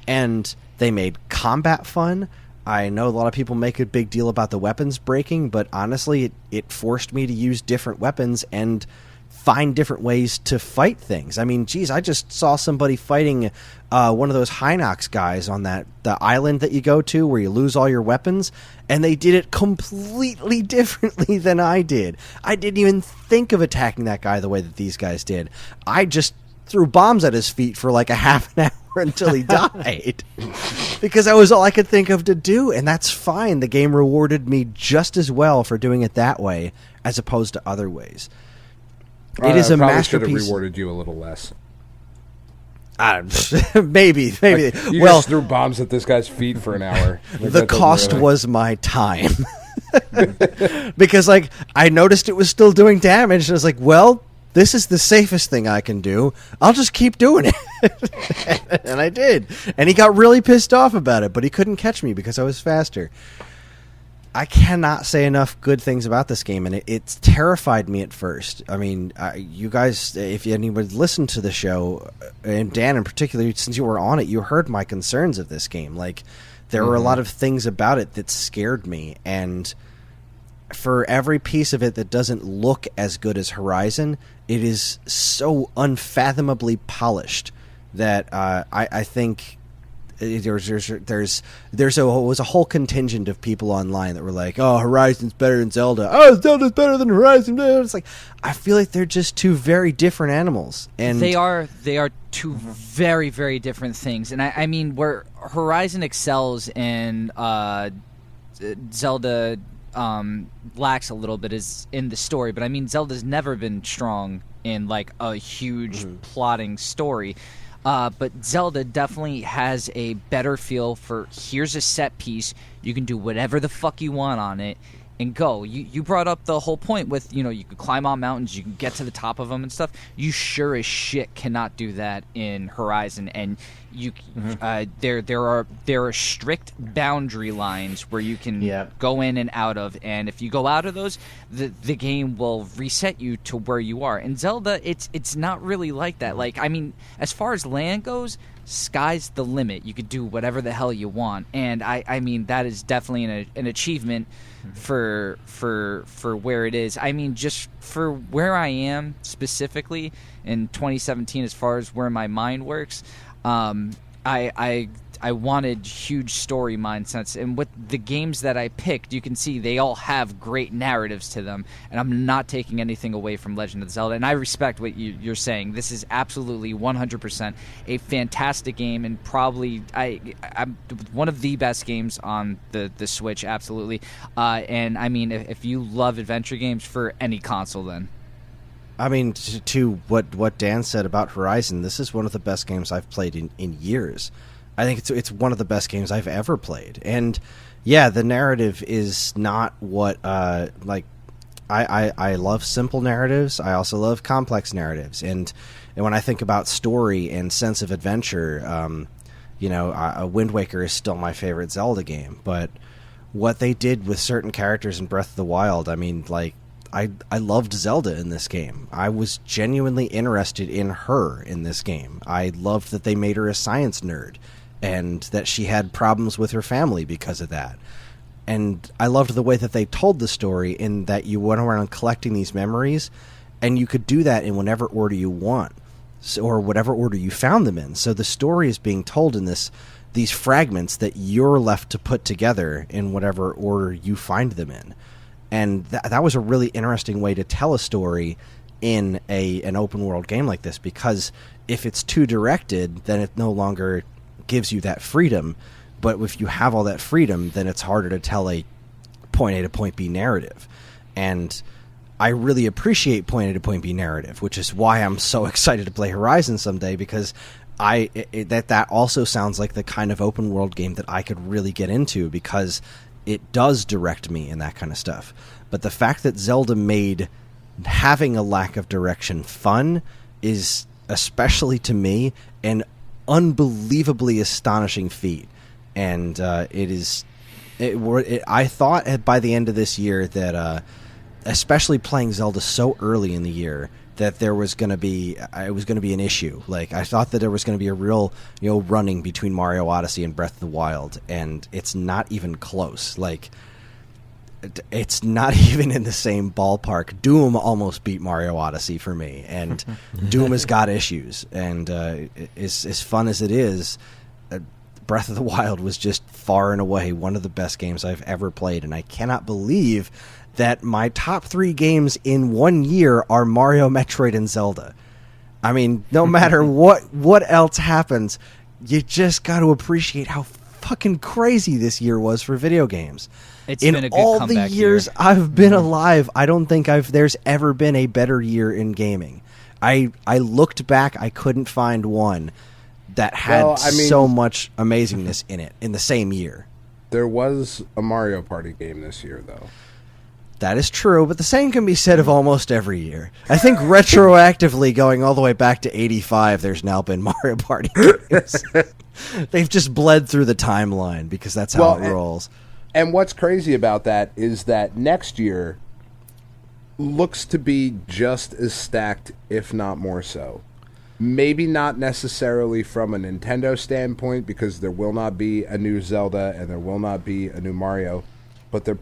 And they made combat fun. I know a lot of people make a big deal about the weapons breaking, but honestly, it forced me to use different weapons and find different ways to fight things. I mean, geez, I just saw somebody fighting one of those Hinox guys on the island that you go to where you lose all your weapons, and they did it completely differently than I did. I didn't even think of attacking that guy the way that these guys did. I just threw bombs at his feet for like a half an hour until he died because that was all I could think of to do, and that's fine. The game rewarded me just as well for doing it that way as opposed to other ways. It is a masterpiece. Should have rewarded you a little less. Maybe. You just threw bombs at this guy's feet for an hour. The cost was my time. Because I noticed it was still doing damage, and I was like, well, this is the safest thing I can do. I'll just keep doing it. And I did. And he got really pissed off about it, but he couldn't catch me because I was faster. I cannot say enough good things about this game, and it's terrified me at first. I mean, you guys, if anyone listened to the show, and Dan in particular, since you were on it, you heard my concerns of this game. Like, there were a lot of things about it that scared me, and for every piece of it that doesn't look as good as Horizon, it is so unfathomably polished that I think there was a whole contingent of people online that were like, "Oh, Horizon's better than Zelda. Oh, Zelda's better than Horizon." It's like, I feel like they're just two very different animals, and they are two very, very different things. And I mean, where Horizon excels and Zelda lacks a little bit is in the story. But I mean, Zelda's never been strong in like a huge plotting story. But Zelda definitely has a better feel for, here's a set piece, you can do whatever the fuck you want on it, and go. You brought up the whole point with, you can climb on mountains, you can get to the top of them and stuff. You sure as shit cannot do that in Horizon, and there are strict boundary lines where you can go in and out of, and if you go out of those, the game will reset you to where you are. In Zelda, it's not really like that. Like, I mean, as far as land goes, sky's the limit. You could do whatever the hell you want, and I mean, that is definitely an achievement for where it is. I mean, just for where I am specifically in 2017, as far as where my mind works, I wanted huge story mindsets, and with the games that I picked, you can see they all have great narratives to them, and I'm not taking anything away from Legend of Zelda, and I respect what you're saying. This is absolutely 100% a fantastic game, and probably I'm one of the best games on the Switch, absolutely. And I mean, if you love adventure games for any console, then I mean, to what Dan said about Horizon, this is one of the best games I've played in years. I think it's one of the best games I've ever played. And yeah, the narrative is not what I love simple narratives. I also love complex narratives. And when I think about story and sense of adventure, Wind Waker is still my favorite Zelda game. But what they did with certain characters in Breath of the Wild, I mean, like, I loved Zelda in this game. I was genuinely interested in her in this game. I loved that they made her a science nerd and that she had problems with her family because of that. And I loved the way that they told the story in that you went around collecting these memories, and you could do that in whatever order you want, or whatever order you found them in. So the story is being told in these fragments that you're left to put together in whatever order you find them in. And that was a really interesting way to tell a story in an open world game like this, because if it's too directed, then it no longer gives you that freedom. But if you have all that freedom, then it's harder to tell a point A to point B narrative. And I really appreciate point A to point B narrative, which is why I'm so excited to play Horizon someday, because that also sounds like the kind of open world game that I could really get into, because it does direct me and that kind of stuff. But the fact that Zelda made having a lack of direction fun is, especially to me, an unbelievably astonishing feat. And I thought by the end of this year that, especially playing Zelda so early in the year, that there was going to be an issue. Like, I thought that there was going to be a real, running between Mario Odyssey and Breath of the Wild, and it's not even close. Like, it's not even in the same ballpark. Doom almost beat Mario Odyssey for me, and Doom has got issues. And as fun as it is, Breath of the Wild was just far and away one of the best games I've ever played, and I cannot believe that my top 3 games in 1 year are Mario, Metroid, and Zelda. I mean, no matter what else happens, you just got to appreciate how fucking crazy this year was for video games. It's in been a good all the comeback years year. I've been alive, I don't think there's ever been a better year in gaming. I looked back, I couldn't find one that had so much amazingness in it in the same year. There was a Mario Party game this year, though. That is true, but the same can be said of almost every year. I think retroactively, going all the way back to 85, there's now been Mario Party games. They've just bled through the timeline, because that's how it rolls. And what's crazy about that is that next year looks to be just as stacked, if not more so. Maybe not necessarily from a Nintendo standpoint, because there will not be a new Zelda and there will not be a new Mario, but there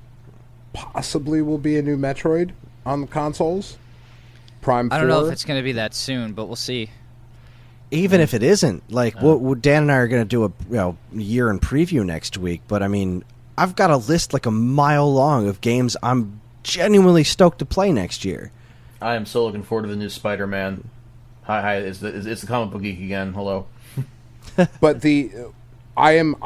possibly will be a new Metroid on the consoles. Prime 4. I don't know if it's going to be that soon, but we'll see. Even if it isn't, like, Dan and I are going to do a year in preview next week, but I mean, I've got a list like a mile long of games I'm genuinely stoked to play next year. I am so looking forward to the new Spider-Man. Hi, it's the comic book geek again. Hello. But I am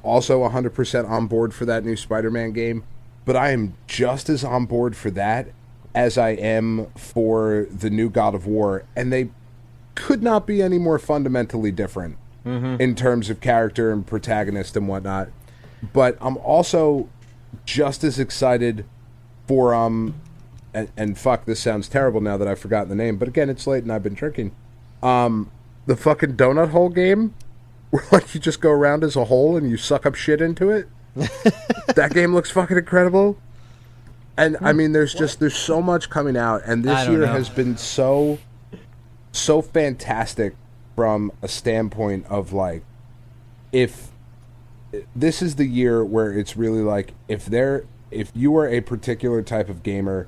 also 100% on board for that new Spider-Man game, but I am just as on board for that as I am for the new God of War, and they could not be any more fundamentally different in terms of character and protagonist and whatnot. But I'm also just as excited for and fuck, this sounds terrible now that I've forgotten the name, but again, it's late and I've been drinking. The fucking donut hole game, where like you just go around as a hole and you suck up shit into it. That game looks fucking incredible. And I mean, there's so much coming out, and this year has been so fantastic from a standpoint of like, if this is the year where it's really like, if you are a particular type of gamer,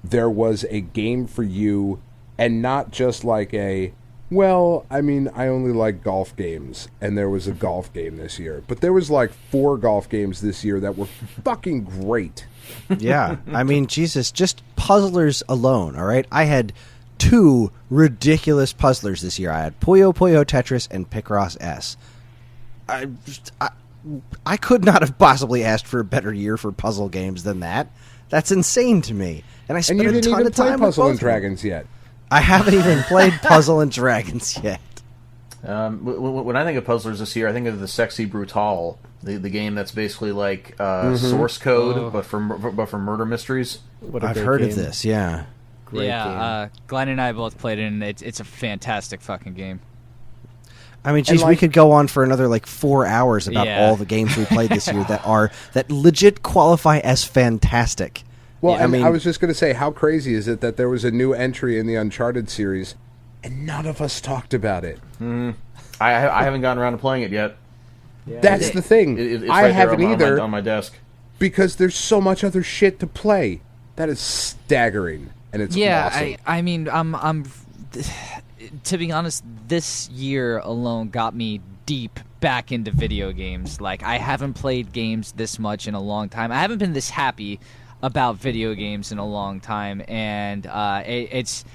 there was a game for you, and not just like I only like golf games, and there was a golf game this year, but there was like 4 golf games this year that were fucking great. Yeah, I mean, Jesus, just puzzlers alone, all right? I had 2 ridiculous puzzlers this year. I had Puyo Puyo Tetris and Picross S. I could not have possibly asked for a better year for puzzle games than that. That's insane to me. And I spent And you didn't a ton even of play time Puzzle with and both of them. Dragons yet. I haven't even played Puzzle and Dragons yet. When I think of puzzlers this year, I think of the Sexy Brutal, the game that's basically like source code, but for murder mysteries. I've heard of this, yeah. Great game. Glenn and I both played it, and it's a fantastic fucking game. I mean, geez, we could go on for another like 4 hours about all the games we played this year that legit qualify as fantastic. Well, I mean, I was just going to say, how crazy is it that there was a new entry in the Uncharted series, and none of us talked about it? I haven't gotten around to playing it yet. Yeah. That's the thing. It's I right there haven't either on my desk. because there's so much other shit to play. That is staggering, and it's awesome. I mean, I'm to be honest, this year alone got me deep back into video games. Like, I haven't played games this much in a long time. I haven't been this happy about video games in a long time, and it's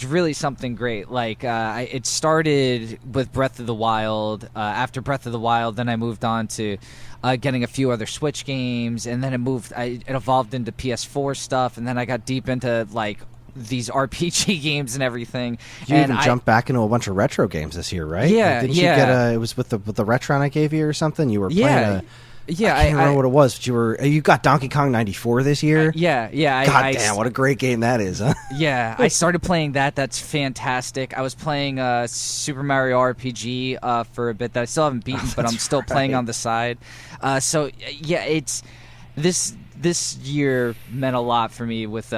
really something great. Like, it started with Breath of the Wild. After Breath of the Wild, then I moved on to getting a few other Switch games, and then it evolved into PS4 stuff, and then I got deep into like these RPG games and everything. You even jumped back into a bunch of retro games this year, right? Yeah, Didn't you get it was with the Retron I gave you or something? You were playing I can't remember what it was, but you got Donkey Kong 94 this year? Yeah. God damn, what a great game that is, huh? Yeah, I started playing that. That's fantastic. I was playing Super Mario RPG for a bit that I still haven't beaten, but I'm still playing on the side. It's this year meant a lot for me with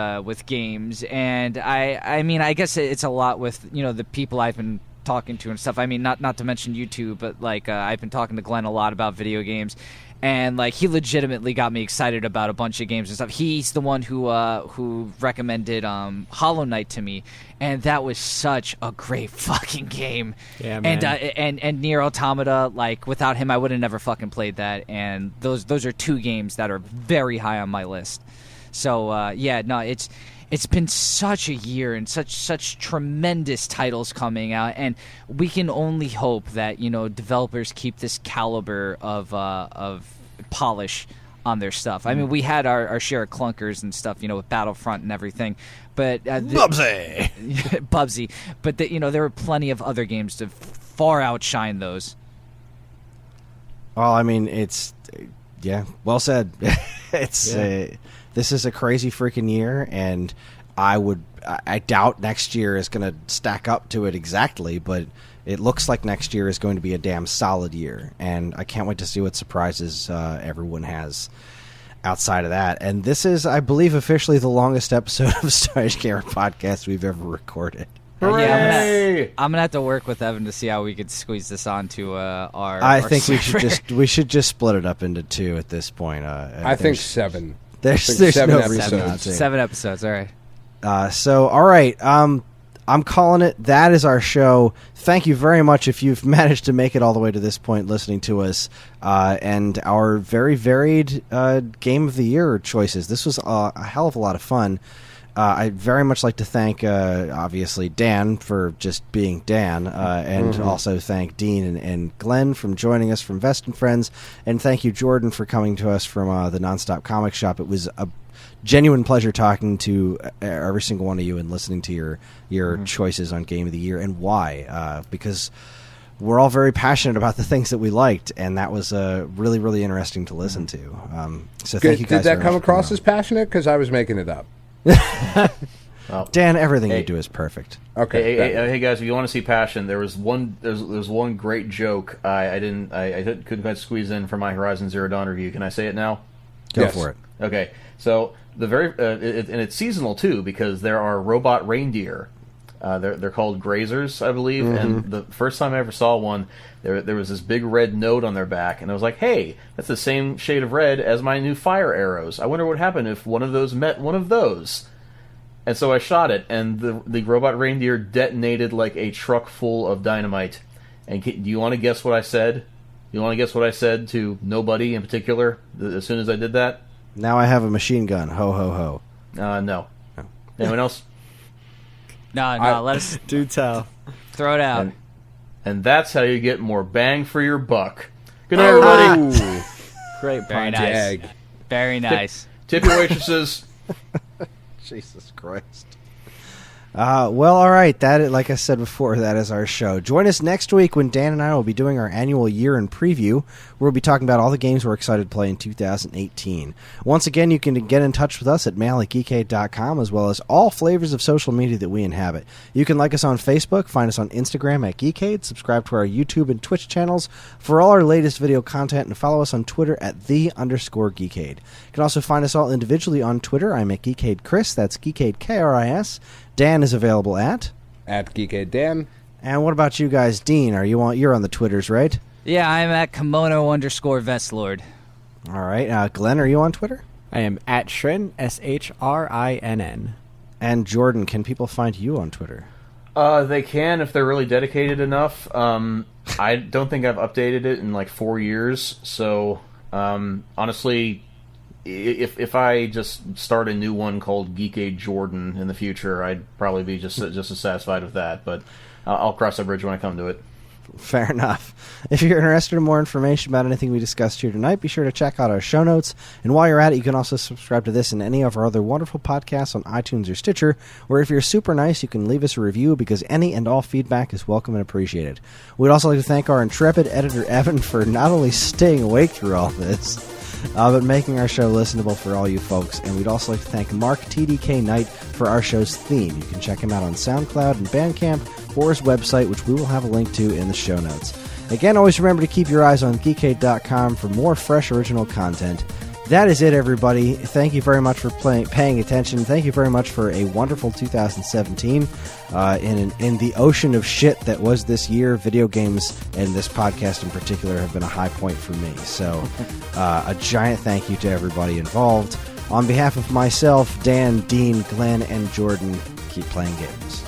games, and I mean, I guess it's a lot with the people I've been talking to and stuff. I mean, not to mention you two, but like I've been talking to Glenn a lot about video games, and like he legitimately got me excited about a bunch of games and stuff. He's the one who recommended Hollow Knight to me, and that was such a great fucking game. Yeah, man. And Nier Automata, like without him I would have never fucking played that, and those are 2 games that are very high on my list. So it's been such a year and such tremendous titles coming out, and we can only hope that developers keep this caliber of polish on their stuff. I mean, we had our share of clunkers and stuff, with Battlefront and everything, but Bubsy, but there were plenty of other games to far outshine those. Well, I mean, well said. This is a crazy freaking year, and I doubt next year is going to stack up to it exactly, but it looks like next year is going to be a damn solid year, and I can't wait to see what surprises everyone has. outside of that. And this is, I believe, officially the longest episode of SAGJGLD podcast we've ever recorded. Yeah, I'm gonna have to work with Evan to see how we could squeeze this onto our. I think we should just split it up into 2 at this point. I think 7. There's 7 no reason not episodes. to. 7 episodes. All right. So, all right. I'm calling it. That is our show. Thank you very much if you've managed to make it all the way to this point listening to us and our very varied Game of the Year choices. This was a hell of a lot of fun. I'd very much like to thank, obviously, Dan for just being Dan, and also thank Dean and Glenn from joining us from Vest and Friends, and thank you, Jordan, for coming to us from the Nonstop Comic Shop. It was a genuine pleasure talking to every single one of you and listening to your choices on Game of the Year and why, because we're all very passionate about the things that we liked, and that was really, really interesting to listen to. So thank you guys. Did that come across as passionate? Because I was making it up. Dan, everything you do is perfect. Okay. Hey guys, if you want to see passion, there's one great joke I couldn't quite squeeze in for my Horizon Zero Dawn review. Can I say it now? Go for it. Okay, so and it's seasonal too, because there are robot reindeer. They're called grazers, I believe. And the first time I ever saw one, there was this big red note on their back, and I was like, "Hey, that's the same shade of red as my new fire arrows. I wonder what would happen if one of those met one of those." And so I shot it, and the robot reindeer detonated like a truck full of dynamite. And do you want to guess what I said? You want to guess what I said to nobody in particular as soon as I did that? Now I have a machine gun. Ho, ho, ho. No. Anyone else? No, let us Do tell. throw it out. And that's how you get more bang for your buck. Good night, everybody. Great Very punch. nice. Jag. Very nice. Tip your waitresses. Jesus Christ. Well, all right. Like I said before, that is our show. Join us next week when Dan and I will be doing our annual year in preview. We'll be talking about all the games we're excited to play in 2018. Once again, you can get in touch with us at mail@geekade.com, as well as all flavors of social media that we inhabit. You can like us on Facebook, find us on Instagram at Geekade, subscribe to our YouTube and Twitch channels for all our latest video content, and follow us on Twitter at @the_Geekade. You can also find us all individually on Twitter. I'm at Geekade Kris. That's Geekade Kris. Dan is available at Geekade Dan. And what about you guys? Dean, you're on the Twitters, right? Yeah, I'm at Kimono_Vestlord. All right. Glenn, are you on Twitter? I am at Shrinn, SHRINN. And Jordan, can people find you on Twitter? They can if they're really dedicated enough. I don't think I've updated it in like 4 years. So honestly, if I just start a new one called Geekade Jordan in the future, I'd probably be just as satisfied with that. But I'll cross that bridge when I come to it. Fair enough. If you're interested in more information about anything we discussed here tonight, be sure to check out our show notes. And while you're at it, you can also subscribe to this and any of our other wonderful podcasts on iTunes or Stitcher, where if you're super nice, you can leave us a review, because any and all feedback is welcome and appreciated. We'd also like to thank our intrepid editor, Evan, for not only staying awake through all this, but making our show listenable for all you folks. And we'd also like to thank Mark TDK Knight for our show's theme. You can check him out on SoundCloud and Bandcamp, or his website, which we will have a link to in the show notes. Again, always remember to keep your eyes on Geekade.com for more fresh original content. That is it, everybody. Thank you very much for paying attention. Thank you very much for a wonderful 2017. In the ocean of shit that was this year, video games and this podcast in particular have been a high point for me. So a giant thank you to everybody involved. On behalf of myself, Dan, Dean, Glenn, and Jordan, keep playing games.